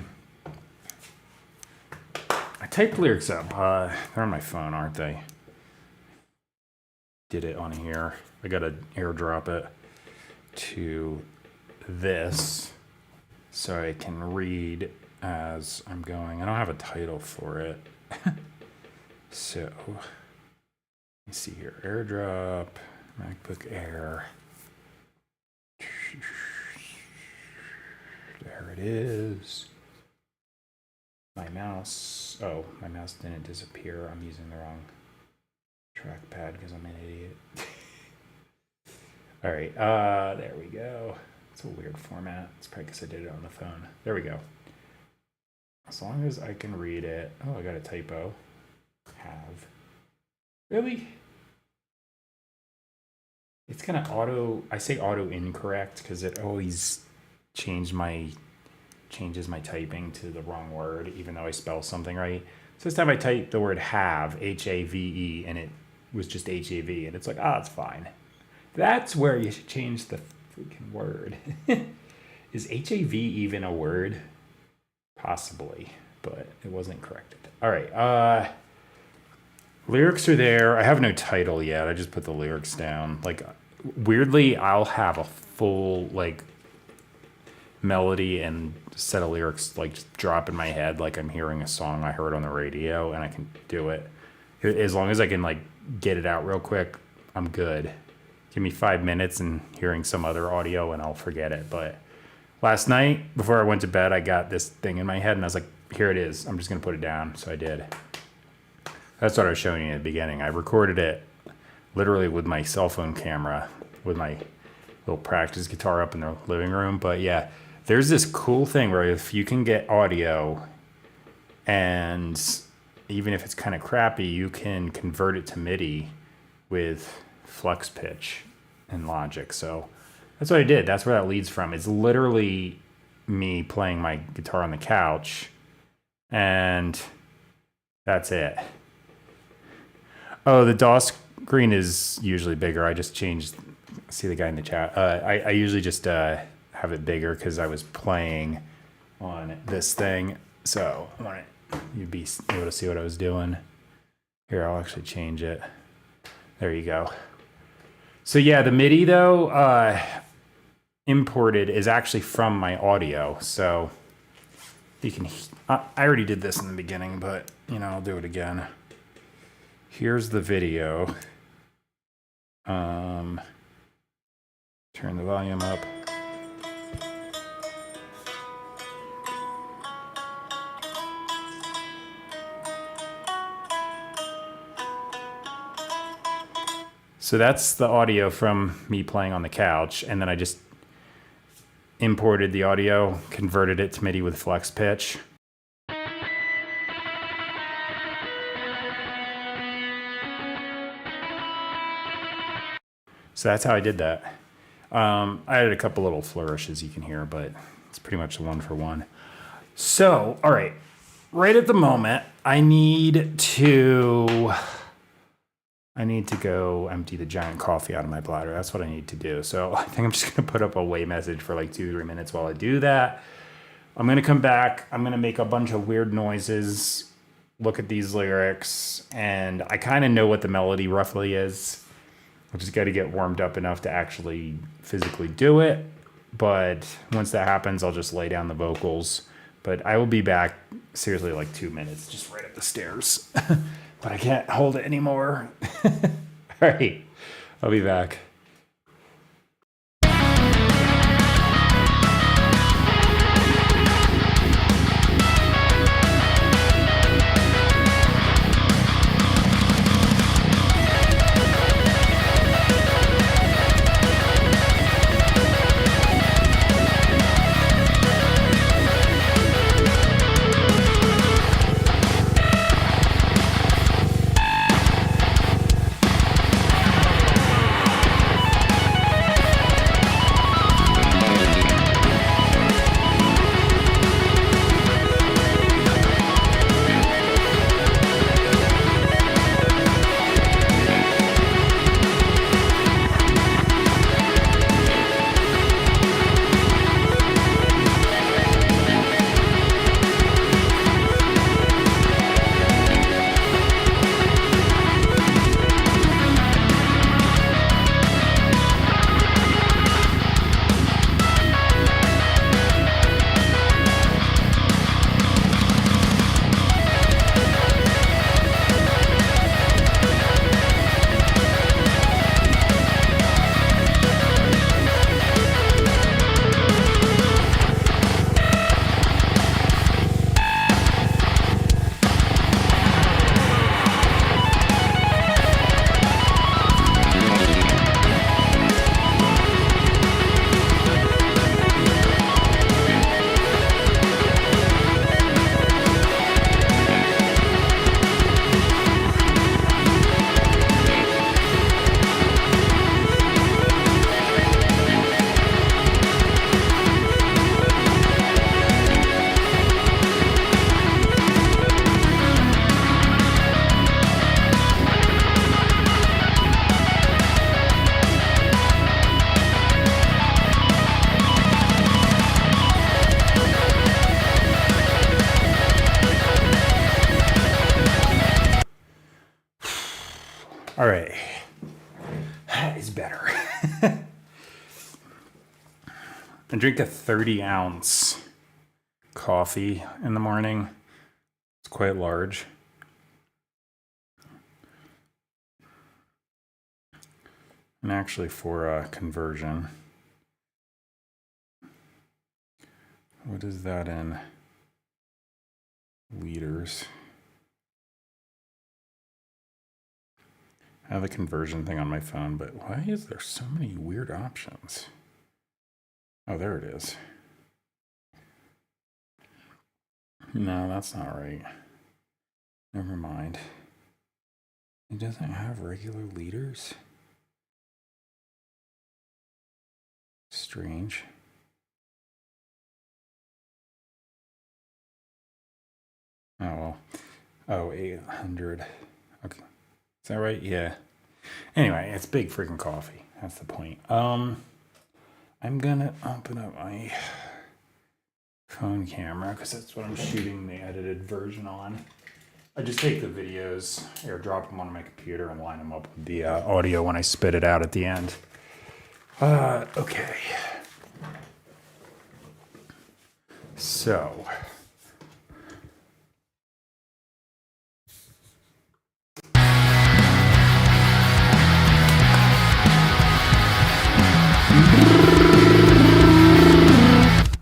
typed lyrics up. They're on my phone, aren't they? Did it on here. I gotta airdrop it to this so I can read as I'm going. I don't have a title for it. So let me see here. AirDrop, MacBook Air. There it is. My mouse. Oh, my mouse didn't disappear. I'm using the wrong trackpad because I'm an idiot. All right. There we go. It's a weird format. It's probably because I did it on the phone. There we go. As long as I can read it. Oh, I got a typo. Have. Really? It's kind of I say auto incorrect because it always changes my typing to the wrong word, even though I spell something right. So this time I typed the word have, H-A-V-E, and it was just H-A-V, and it's like, it's fine. That's where you should change the freaking word. Is H-A-V even a word? Possibly, but it wasn't corrected. All right, lyrics are there. I have no title yet. I just put the lyrics down. Like, weirdly, I'll have a full, like, melody and set of lyrics, like, just drop in my head like I'm hearing a song I heard on the radio, and I can do it. As long as I can, like, get it out real quick, I'm good. Give me 5 minutes and hearing some other audio, and I'll forget it. But last night, before I went to bed, I got this thing in my head, and I was like, here it is. I'm just going to put it down. So I did. That's what I was showing you at the beginning. I recorded it literally with my cell phone camera, with my little practice guitar up in the living room. But yeah, there's this cool thing where if you can get audio, and even if it's kind of crappy, you can convert it to MIDI with Flux Pitch and Logic. So that's what I did. That's where that leads from. It's literally me playing my guitar on the couch, and that's it. Oh, the DOS green is usually bigger. I just changed. See the guy in the chat. I usually just have it bigger because I was playing on this thing, so I wanted you'd be able to see what I was doing. Here, I'll actually change it. There you go. So yeah, the MIDI though imported is actually from my audio, so you can. I already did this in the beginning, but you know I'll do it again. Here's the video. Turn the volume up. So that's the audio from me playing on the couch, and then I just imported the audio, converted it to MIDI with flex pitch. So that's how I did that. I added a couple little flourishes you can hear, but it's pretty much the one for one. So, all right, right at the moment, I need to go empty the giant coffee out of my bladder. That's what I need to do. So I think I'm just gonna put up a wait message for like 2-3 minutes while I do that. I'm gonna come back. I'm gonna make a bunch of weird noises, look at these lyrics, and I kind of know what the melody roughly is. I just got to get warmed up enough to actually physically do it. But once that happens, I'll just lay down the vocals. But I will be back, seriously, like 2 minutes, just right up the stairs. But I can't hold it anymore. All right, I'll be back. All right, that is better. I drink a 30-ounce coffee in the morning. It's quite large. And actually for conversion, what is that in liters? I have a conversion thing on my phone, but why is there so many weird options? Oh, there it is. No, that's not right. Never mind. It doesn't have regular liters? Strange. Oh, well. Oh, 800. Okay. Is that right? Yeah. Anyway, it's big freaking coffee. That's the point. I'm gonna open up my phone camera because that's what I'm shooting the edited version on. I just take the videos, airdrop them on my computer, and line them up with the audio when I spit it out at the end. Okay. So.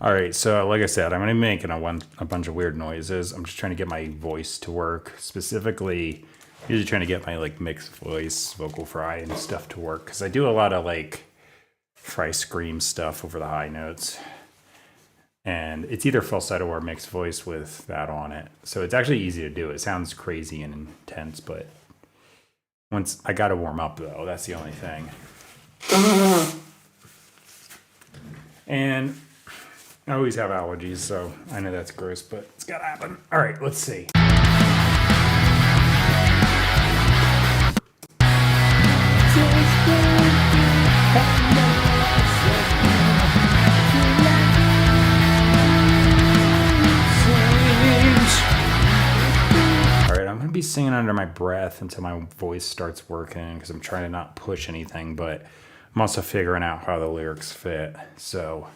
All right, so like I said, I'm gonna be making a bunch of weird noises. I'm just trying to get my voice to work. Specifically, usually trying to get my like mixed voice, vocal fry, and stuff to work because I do a lot of like fry scream stuff over the high notes, and it's either falsetto or mixed voice with that on it. So it's actually easy to do. It sounds crazy and intense, but once I gotta warm up though, that's the only thing. And I always have allergies, so I know that's gross, but it's gotta happen. All right, let's see. All right, I'm gonna be singing under my breath until my voice starts working because I'm trying to not push anything, but I'm also figuring out how the lyrics fit, so.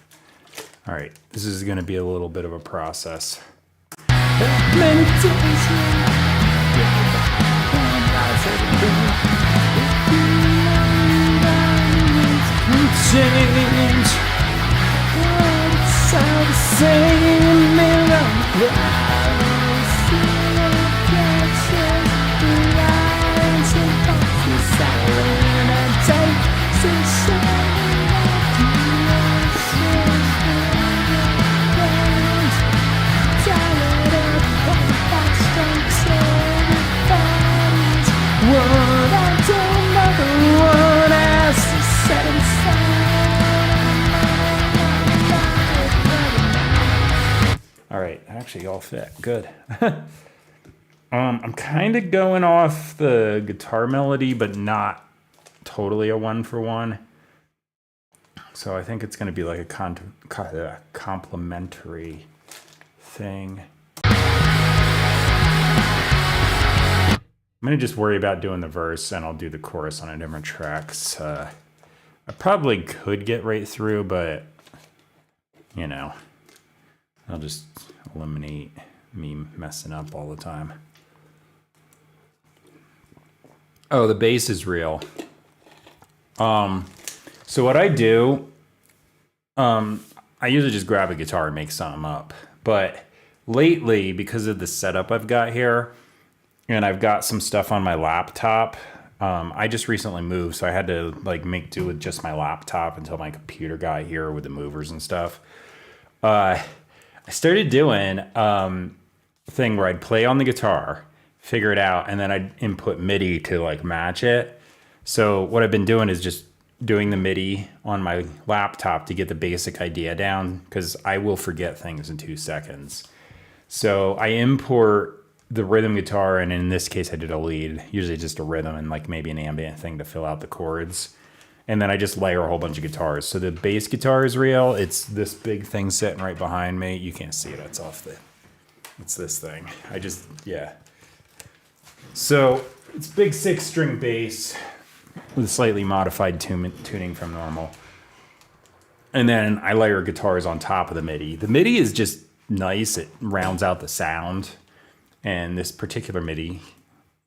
All right, this is going to be a little bit of a process. All right, actually all fit, good. I'm kind of going off the guitar melody, but not totally a one-for-one. So I think it's going to be like a complementary thing. I'm going to just worry about doing the verse, and I'll do the chorus on a different tracks. I probably could get right through, but, you know, I'll just eliminate me messing up all the time. Oh, the bass is real. So what I do, I usually just grab a guitar and make something up. But lately, because of the setup I've got here, and I've got some stuff on my laptop, I just recently moved, so I had to like make do with just my laptop until my computer got here with the movers and stuff. I started doing thing where I'd play on the guitar, figure it out, and then I'd input MIDI to like match it. So what I've been doing is just doing the MIDI on my laptop to get the basic idea down, because I will forget things in 2 seconds. So I import the rhythm guitar, and in this case I did a lead, usually just a rhythm and like maybe an ambient thing to fill out the chords. And then I just layer a whole bunch of guitars. So the bass guitar is real. It's this big thing sitting right behind me. You can't see it, it's this thing. Yeah. So it's big 6-string bass with slightly modified tuning from normal. And then I layer guitars on top of the MIDI. The MIDI is just nice. It rounds out the sound. And this particular MIDI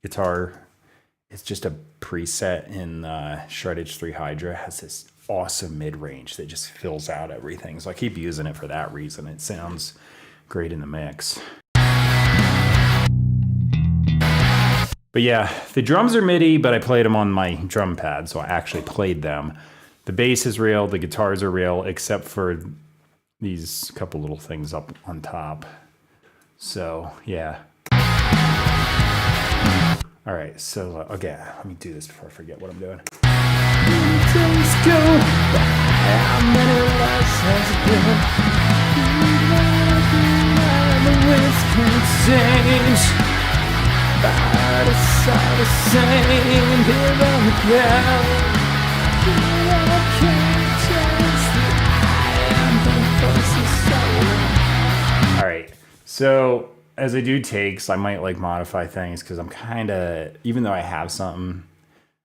guitar, it's just a preset in Shred H3 Hydra. It has this awesome mid-range that just fills out everything. So I keep using it for that reason. It sounds great in the mix. But yeah, the drums are MIDI, but I played them on my drum pad, so I actually played them. The bass is real, the guitars are real, except for these couple little things up on top. So, yeah. All right, so, okay, let me do this before I forget what I'm doing. But it's all the same here on the All right, so as I do takes, I might like modify things because I'm kind of, even though I have something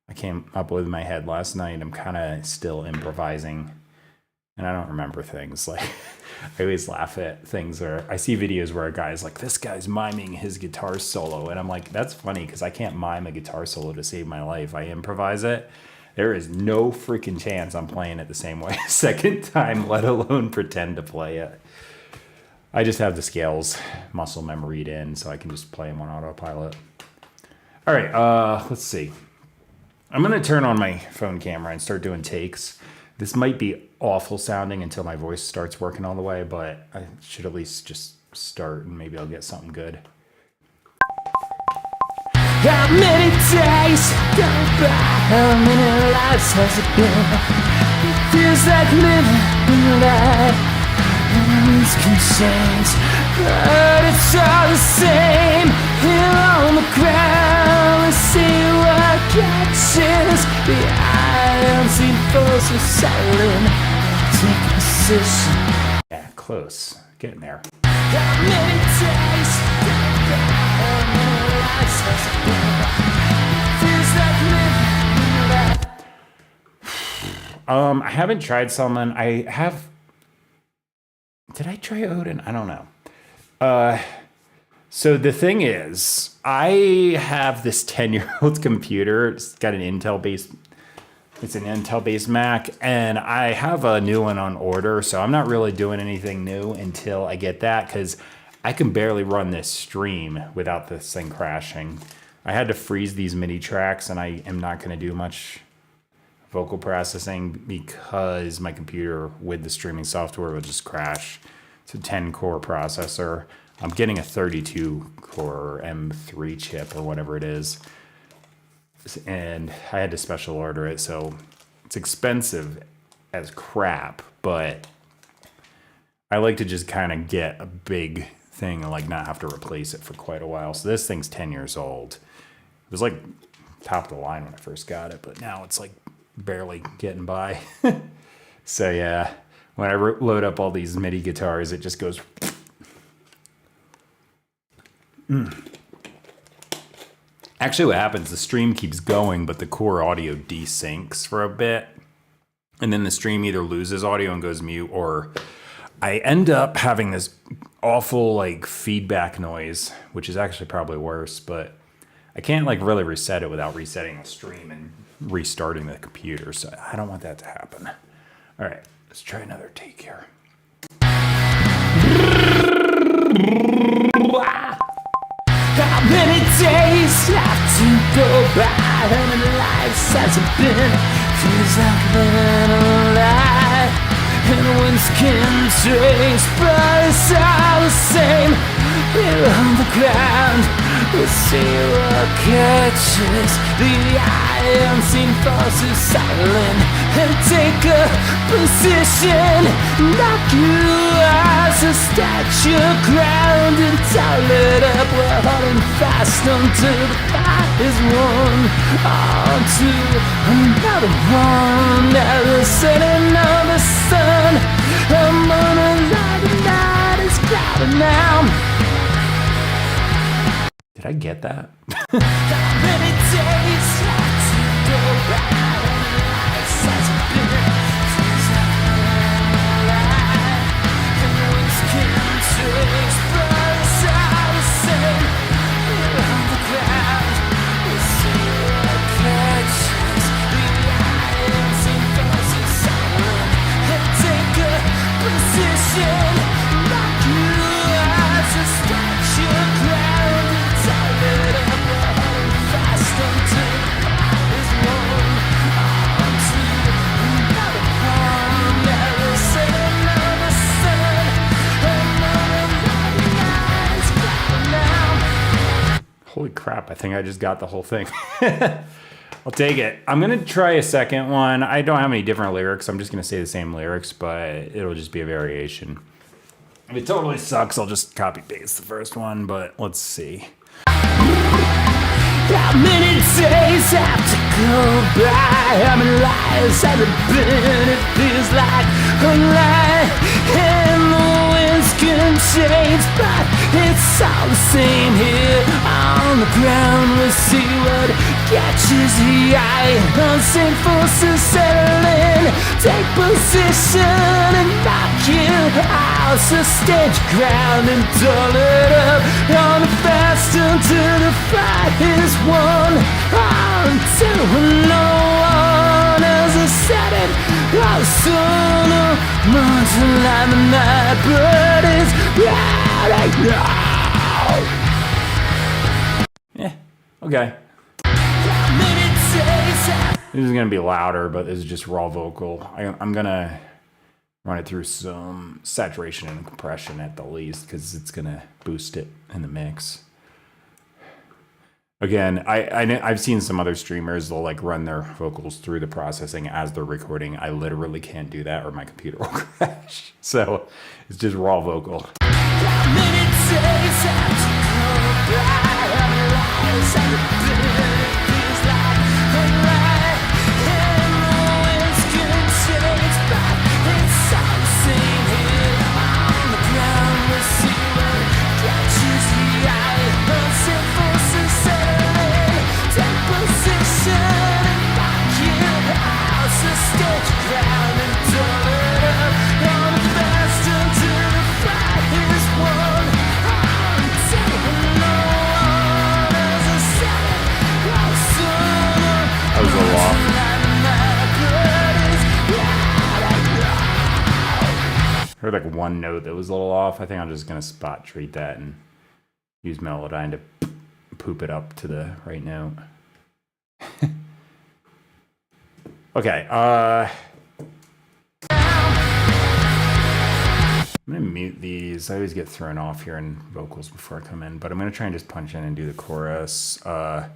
I came up with in my head last night, I'm kind of still improvising, and I don't remember things. Like I always laugh at things, or I see videos where a guy's like, "This guy's miming his guitar solo," and I'm like, "That's funny because I can't mime a guitar solo to save my life. I improvise it." There is no freaking chance I'm playing it the same way a second time, let alone pretend to play it. I just have the scales muscle memoried in, so I can just play them on autopilot. All right, let's see. I'm gonna turn on my phone camera and start doing takes. This might be awful sounding until my voice starts working all the way, but I should at least just start and maybe I'll get something good. How many days go by? How many lives has it been? It feels like living in a life. Things can change, but it's all the same. Here on the ground, let's see what catches the eye. Unseen forces silent, take position. Yeah, close. Getting there. How many days go by? How many lives has it been? It feels like living in a life. I haven't tried Salmon. I have. Did I try Odin? I don't know. So the thing is, I have this 10-year-old computer. It's got an Intel-based. It's an Intel-based Mac, and I have a new one on order. So I'm not really doing anything new until I get that, because I can barely run this stream without this thing crashing. I had to freeze these MIDI tracks, and I am not going to do much vocal processing because my computer with the streaming software will just crash. It's a 10-core processor. I'm getting a 32-core M3 chip or whatever it is. And I had to special order it, so it's expensive as crap, but I like to just kind of get a big thing and like not have to replace it for quite a while. So this thing's 10 years old. It was like top of the line when I first got it, but now it's like barely getting by. So yeah, when I load up all these MIDI guitars, it just goes. Actually, what happens, the stream keeps going, but the core audio desyncs for a bit. And then the stream either loses audio and goes mute, or I end up having this awful like feedback noise, which is actually probably worse, but I can't like really reset it without resetting the stream and restarting the computer, so I don't want that to happen. All right, let's try another take here. How many days have to go by? How many lives has it been? Feels like living alive. And winds can change, but it's all the same. Here on the ground, we'll see what catches the eye. Unseen forces silent and take a position. Knock you as a statue, ground and tall it up. We're holding fast until the fight is won. On to another one. Now the setting of the sun. The moon and the night is clouded now. Did I get that? How many days have to go by? Life has been feels like alive. And winds can change, but it's all the same. Here on the ground, we'll see what catches the eye. Unseen forces silent and take a position. Knock you as a statue, ground and tall it up. We're holding fast until the fight is won. On to another one. Now the setting of the sun. Another night is clouded now. Holy crap, I think I just got the whole thing. I'll take it. I'm going to try a second one. I don't have any different lyrics. I'm just going to say the same lyrics, but it'll just be a variation. If it totally sucks, I'll just copy paste the first one, but let's see. How many days have to go by? How many lives have there been? It feels like a lie, and the winds can change, but it's all the same here on the ground. We see what catches the eye. Unseen forces settle in, take position and knock you out. So stand your ground and dull it up. On the fast until the fight is won. Until no one else has said it. All the sun moons and light the night, but it's right now. Yeah, okay. This is gonna be louder, but this is just raw vocal. I'm gonna run it through some saturation and compression at the least, because it's gonna boost it in the mix. Again, I've seen some other streamers, they'll like run their vocals through the processing as they're recording. I literally can't do that or my computer will crash. So it's just raw vocal. That was a little off. Heard like one note that was a little off. I think I'm just gonna spot treat that and use Melodyne to poop it up to the right note. Okay, I'm gonna mute these. I always get thrown off here in vocals before I come in, but I'm gonna try and just punch in and do the chorus. I'm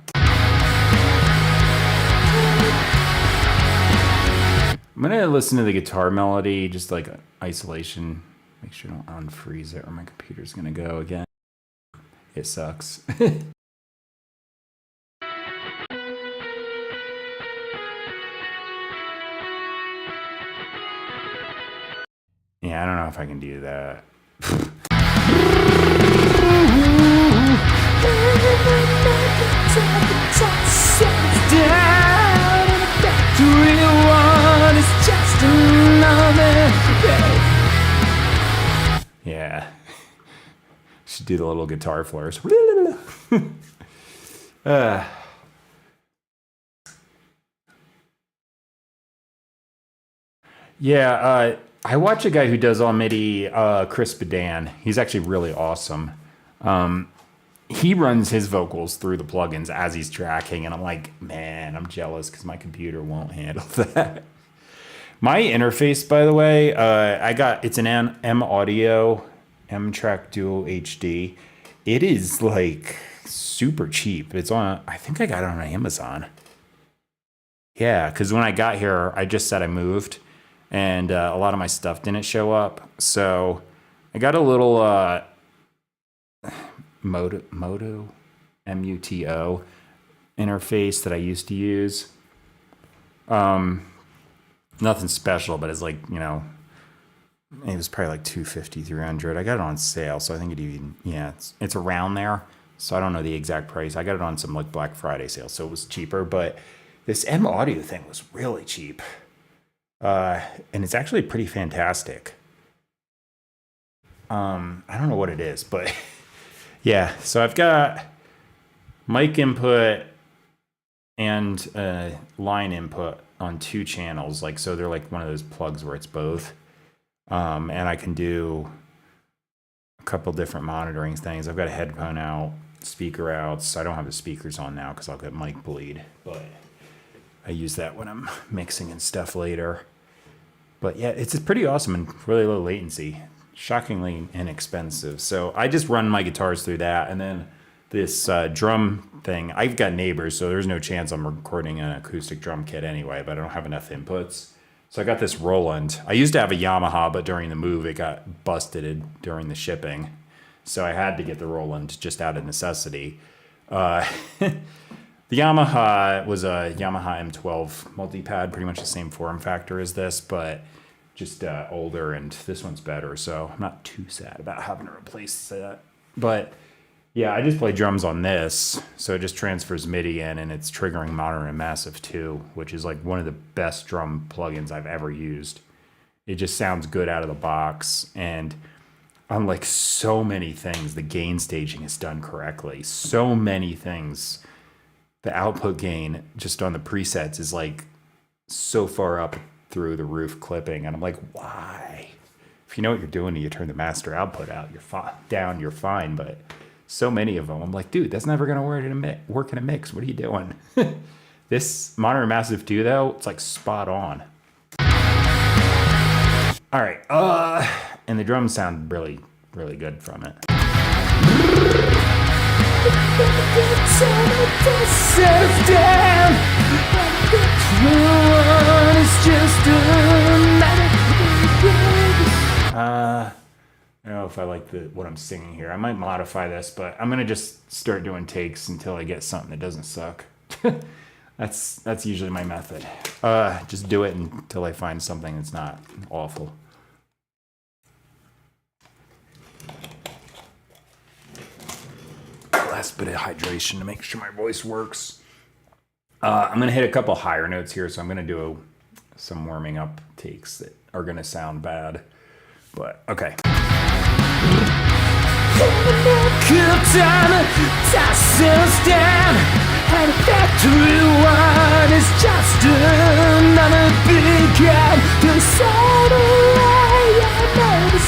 gonna listen to the guitar melody, just like isolation. Make sure I don't unfreeze it or my computer's gonna go again. It sucks. Yeah, I don't know if I can do that. Yeah. Should do the little guitar flares. Yeah, I watch a guy who does all MIDI, Chris Bedan. He's actually really awesome. He runs his vocals through the plugins as he's tracking, and I'm like, man, I'm jealous because my computer won't handle that. My interface, by the way, it's an M Audio M-Track Duo HD. It is like super cheap. It's on, I think I got it on Amazon. Yeah, because when I got here, I just said I moved, and a lot of my stuff didn't show up. So I got a little Moto MUTO interface that I used to use. Nothing special, but it's like, you know, it was probably like $250, $300. I got it on sale, so I think it even, yeah, it's around there. So I don't know the exact price. I got it on some like Black Friday sale, so it was cheaper. But this M Audio thing was really cheap, and it's actually pretty fantastic. I don't know what it is, but yeah. So I've got mic input and line input on 2 channels, like, so they're like one of those plugs where it's both. And I can do a couple different monitoring things. I've got a headphone out, speaker outs. I don't have the speakers on now because I'll get mic bleed, but I use that when I'm mixing and stuff later. But yeah, it's pretty awesome and really low latency, shockingly inexpensive. So I just run my guitars through that, and then this drum thing. I've got neighbors, so there's no chance I'm recording an acoustic drum kit anyway, but I don't have enough inputs. So I got this Roland. I used to have a Yamaha, but during the move, it got busted during the shipping. So I had to get the Roland just out of necessity. The Yamaha was a Yamaha M12 multi-pad, pretty much the same form factor as this, but just older, and this one's better, so I'm not too sad about having to replace that. But yeah, I just play drums on this, so it just transfers MIDI in, and it's triggering Modern and Massive 2, which is like one of the best drum plugins I've ever used. It just sounds good out of the box, and unlike so many things, the gain staging is done correctly. So many things. The output gain just on the presets is like so far up through the roof clipping, and I'm like, why? If you know what you're doing and you turn the master output out, you're down, you're fine. But so many of them, I'm like, dude, that's never gonna work in a mix. What are you doing? This Modern and Massive 2 though, it's like spot on. All right, and the drums sound really, really good from it. I don't know if I like what I'm singing here. I might modify this, but I'm gonna just start doing takes until I get something that doesn't suck. That's usually my method. Just do it until I find something that's not awful. Last bit of hydration to make sure my voice works. I'm gonna hit a couple higher notes here, so I'm gonna do some warming up takes that are gonna sound bad, but okay. Good time tosses down, and factory one is just another big gun to set away. I made a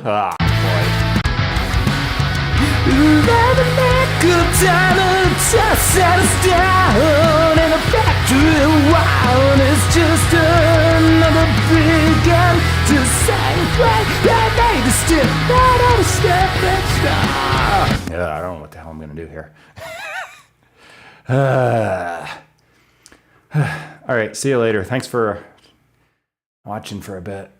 Ah, boy. Good time tosses us down, and a factory one is just another big gun to set away. I made a step out of a step and stop. Yeah, I don't know what the hell I'm gonna do here. All right, see you later. Thanks for watching for a bit.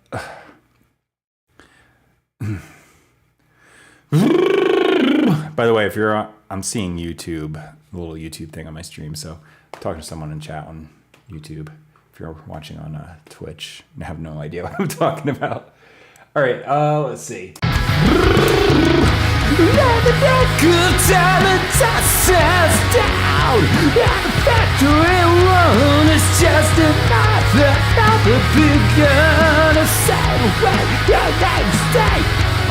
By the way, if you're I'm seeing YouTube, a little YouTube thing on my stream, so I'm talking to someone in chat on YouTube. If you're watching on Twitch, I have no idea what I'm talking about. All right, let's see. Good time and tosses down, and the factory one is just another big gun to set away your next day.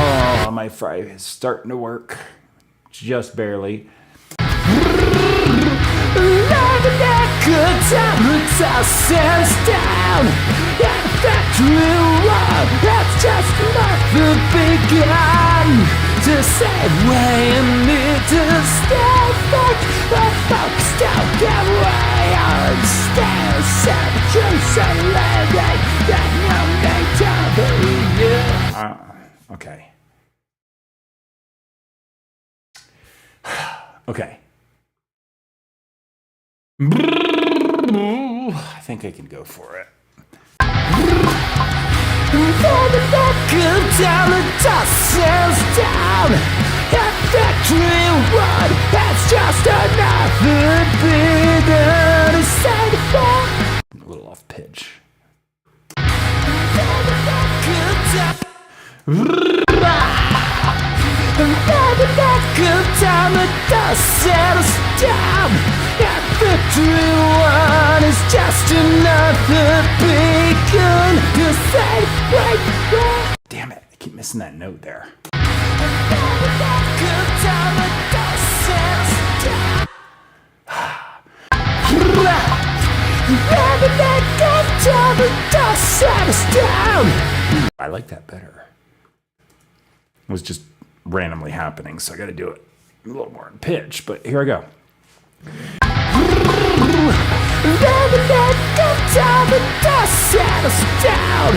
Oh, my fry is starting to work. Just barely. Good time and tosses down, and the factory one that's just another big gun to save way and need to stay fixed. But folks don't get way on stairs. Savages are landing that no need to be you. Okay. Okay. I think I can go for it. Good time and tosses down, and factory one, that's just another big undecided. A little off pitch. Good time and tosses down, and factory one is just another big gun to say, wait. Damn it, I keep missing that note there. Good time and tosses down. Good time and tosses down. I like that better. It was just randomly happening, so I gotta do it a little more in pitch, but here I go. Good time and tosses down,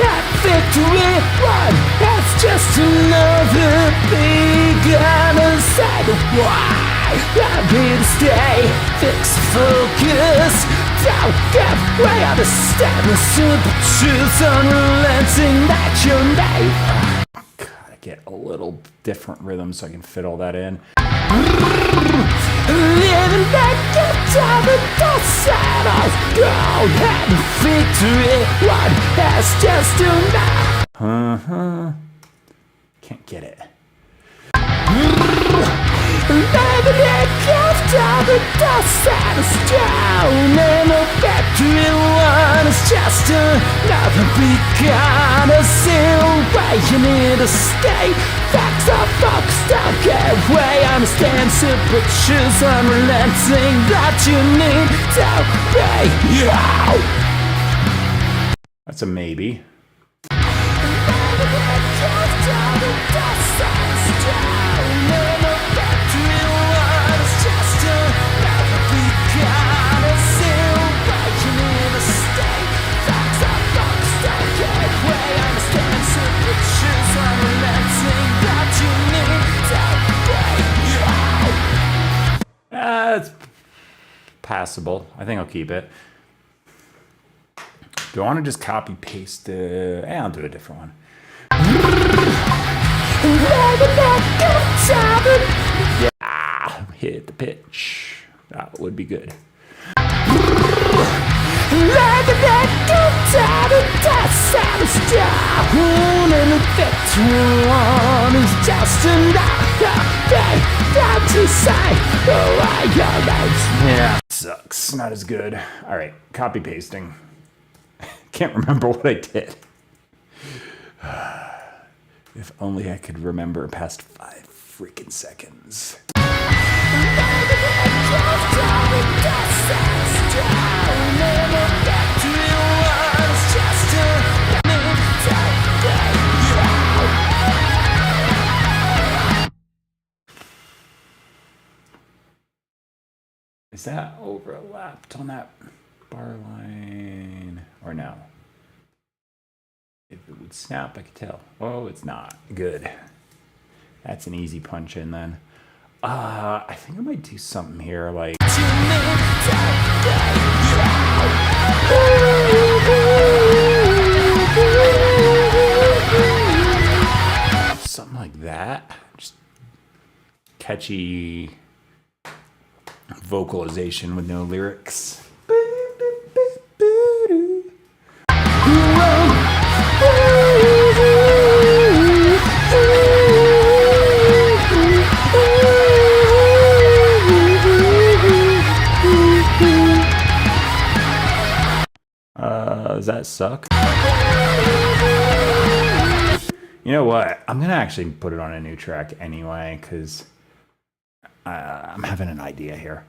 that victory one, that's just another big undecided. Why? I need to stay, fix focus, don't give way, understand the simple truth, unrelenting that you made. Gotta get a little little different rhythm so I can fit all that in. Living like a diamond, the saddles go and victory. One has just enough. Can't get it. Living like a diamond, the saddles down and the victory. One is just enough. We gotta sail right in the state. Facts are folks don't get away. Understand temperatures unrelenting that you need to be. That's a maybe. It's passable. I think I'll keep it. Do I want to just copy paste it? I'll do a different one. Yeah, hit the pitch. That would be good. Yeah, sucks. Not as good. All right, copy pasting. Can't remember what I did. If only I could remember past 5 freaking seconds. Is that overlapped on that bar line or no? If it would snap, I could tell. Oh, it's not. Good. That's an easy punch in then. I think I might do something here like something like that. Just catchy vocalization with no lyrics. Does that suck? You know what? I'm gonna actually put it on a new track anyway, because I'm having an idea here.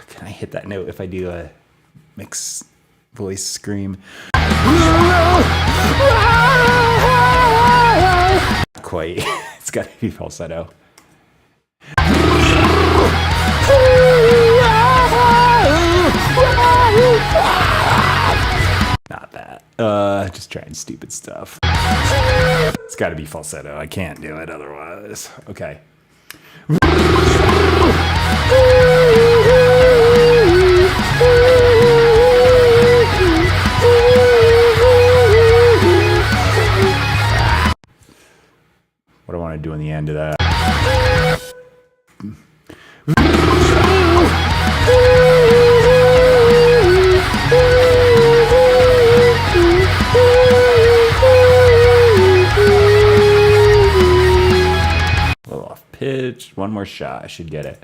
Can I hit that note if I do a mix voice scream? Quite. It's gotta be falsetto. Not that. Just trying stupid stuff. It's gotta be falsetto. I can't do it otherwise. Okay. What do I want to do in the end of that? A little off pitch. One more shot. I should get it.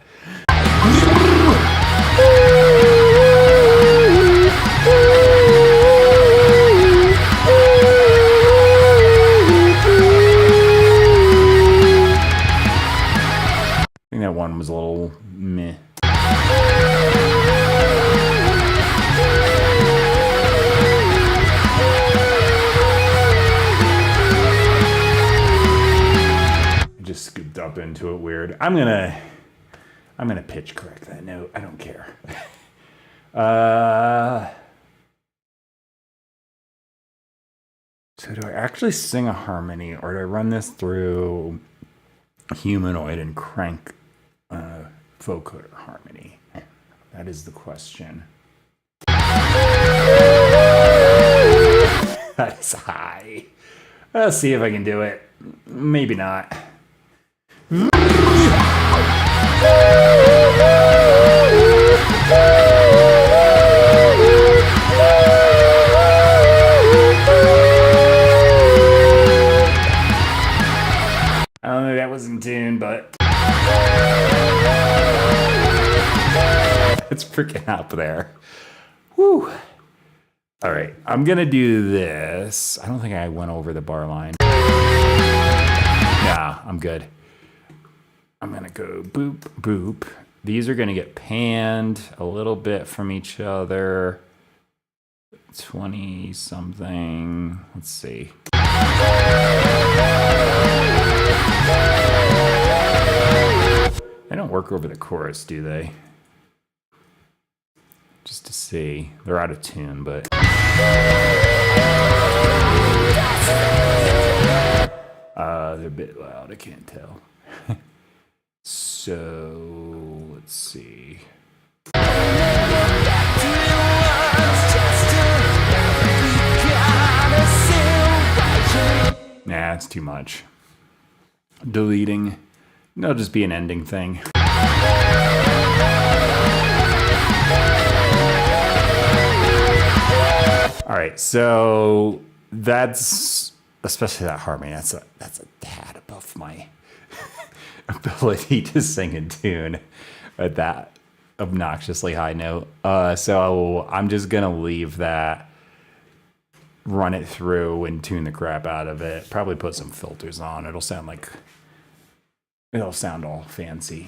I think that one was a little meh. Just scooped up into it weird. I'm gonna pitch correct that note. I don't care. So do I actually sing a harmony, or do I run this through Humanoid and crank vocoder harmony? That is the question. That's high. Let's see if I can do it. Maybe not. I don't know if that was in tune, but it's freaking up there. Whew. All right, I'm gonna do this. I don't think I went over the bar line. Nah, I'm good. I'm gonna go boop, boop. These are gonna get panned a little bit from each other. 20 something. Let's see. They don't work over the chorus, do they? Just to see. They're out of tune, but. They're a bit loud, I can't tell. So, let's see. Nah, it's too much. Deleting. It'll just be an ending thing. All right, so that's, especially that harmony, that's a tad above my ability to sing in tune at that obnoxiously high note. So I'm just gonna leave that, run it through and tune the crap out of it. Probably put some filters on. It'll sound all fancy.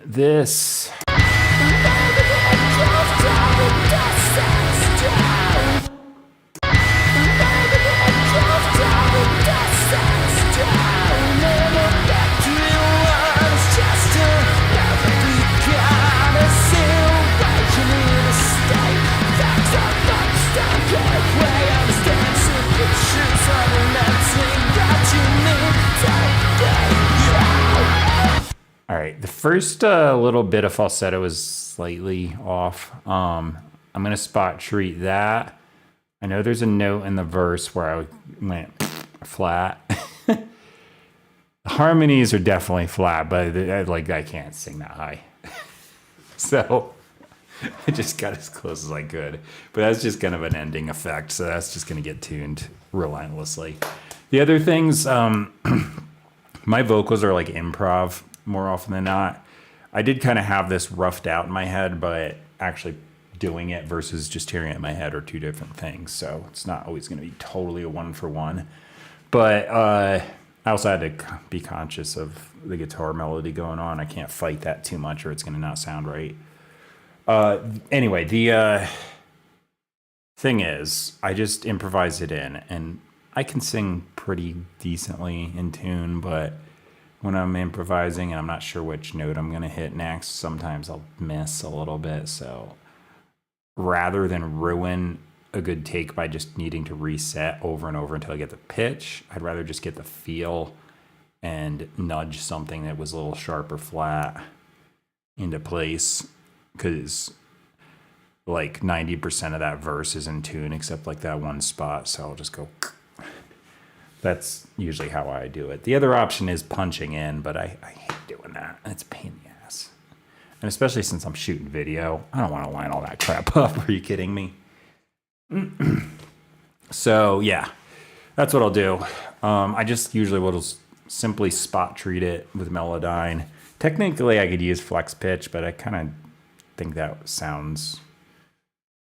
This. All right, the first little bit of falsetto was slightly off. I'm gonna spot treat that. I know there's a note in the verse where I went flat. The harmonies are definitely flat, but I can't sing that high. So I just got as close as I could. But that's just kind of an ending effect, so that's just gonna get tuned relentlessly. The other things, my vocals are like improv more often than not. I did kind of have this roughed out in my head, but actually doing it versus just hearing it in my head are two different things. So it's not always going to be totally a 1-for-1. But I also had to be conscious of the guitar melody going on. I can't fight that too much or it's going to not sound right. Anyway, the thing is, I just improvise it in, and I can sing pretty decently in tune, but when I'm improvising and I'm not sure which note I'm going to hit next, sometimes I'll miss a little bit. So rather than ruin a good take by just needing to reset over and over until I get the pitch, I'd rather just get the feel and nudge something that was a little sharp or flat into place, because like 90% of that verse is in tune except like that one spot. So I'll just go. That's usually how I do it. The other option is punching in, but I hate doing that. It's a pain in the ass. And especially since I'm shooting video, I don't want to line all that crap up. Are you kidding me? So yeah, that's what I'll do. I just usually will just simply spot treat it with Melodyne. Technically, I could use flex pitch, but I kind of think that sounds,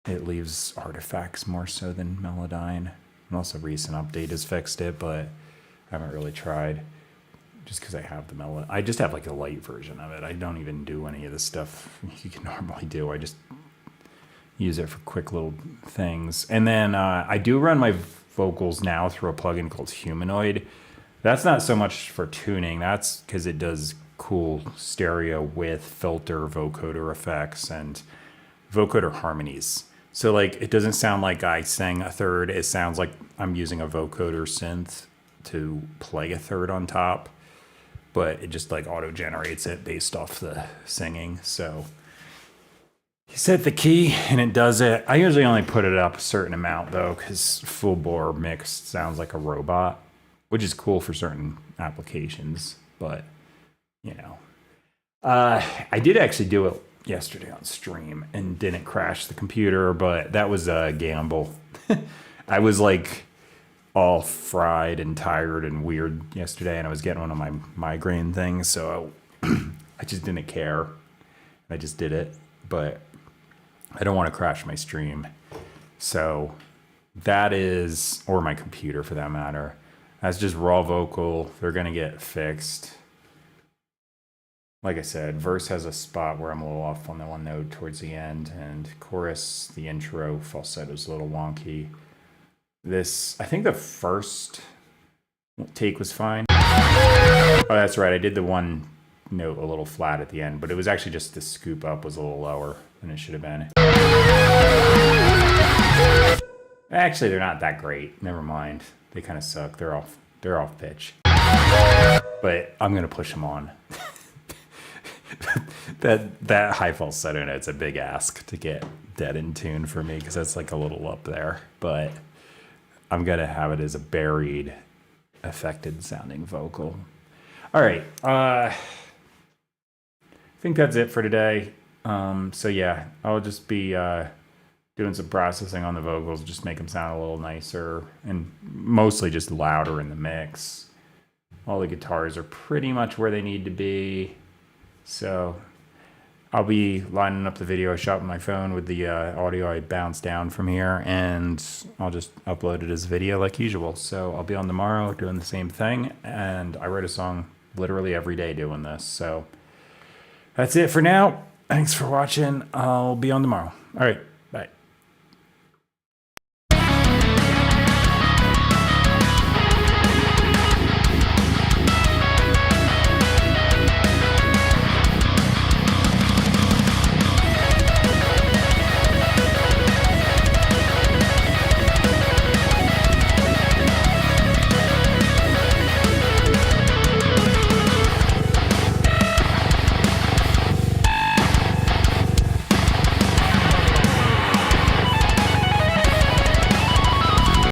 it leaves artifacts more so than Melodyne. Unless a recent update has fixed it, but I haven't really tried. Just because I have the Melodyne. I just have like a light version of it. I don't even do any of the stuff you can normally do. I just use it for quick little things. And then I do run my vocals now through a plugin called Humanoid. That's not so much for tuning. That's because it does cool stereo with filter vocoder effects and vocoder harmonies. So like it doesn't sound like I sang a third. It sounds like I'm using a vocoder synth to play a third on top, but it just like auto generates it based off the singing. So You set the key and it does it. I usually only put it up a certain amount though, because full bore mixed sounds like a robot, which is cool for certain applications. But you know, I did actually do it yesterday on stream and didn't crash the computer, but that was a gamble. I was like all fried and tired and weird yesterday, and I was getting one of my migraine things, so I just didn't care. I just did it, but I don't want to crash my stream. So that is, or my computer for that matter. That's just raw vocal. They're going to get fixed. Like I said, verse has a spot where I'm a little off on the one note towards the end, and chorus, the intro falsetto is a little wonky. This, I think the first take was fine. Oh, that's right. I did the one note a little flat at the end, but it was actually just the scoop up was a little lower than it should have been. Actually, they're not that great. Never mind. They kind of suck. They're off pitch. But I'm gonna push them on. that high falsetto note's a big ask to get dead in tune for me because that's like a little up there. But I'm gonna have it as a buried, affected sounding vocal. All right. I think that's it for today. So yeah, I'll just be doing some processing on the vocals, just make them sound a little nicer and mostly just louder in the mix. All the guitars are pretty much where they need to be. So I'll be lining up the video I shot with my phone with the audio I bounced down from here, and I'll just upload it as a video like usual. So I'll be on tomorrow doing the same thing, and I write a song literally every day doing this. So that's it for now. Thanks for watching. I'll be on tomorrow. All right.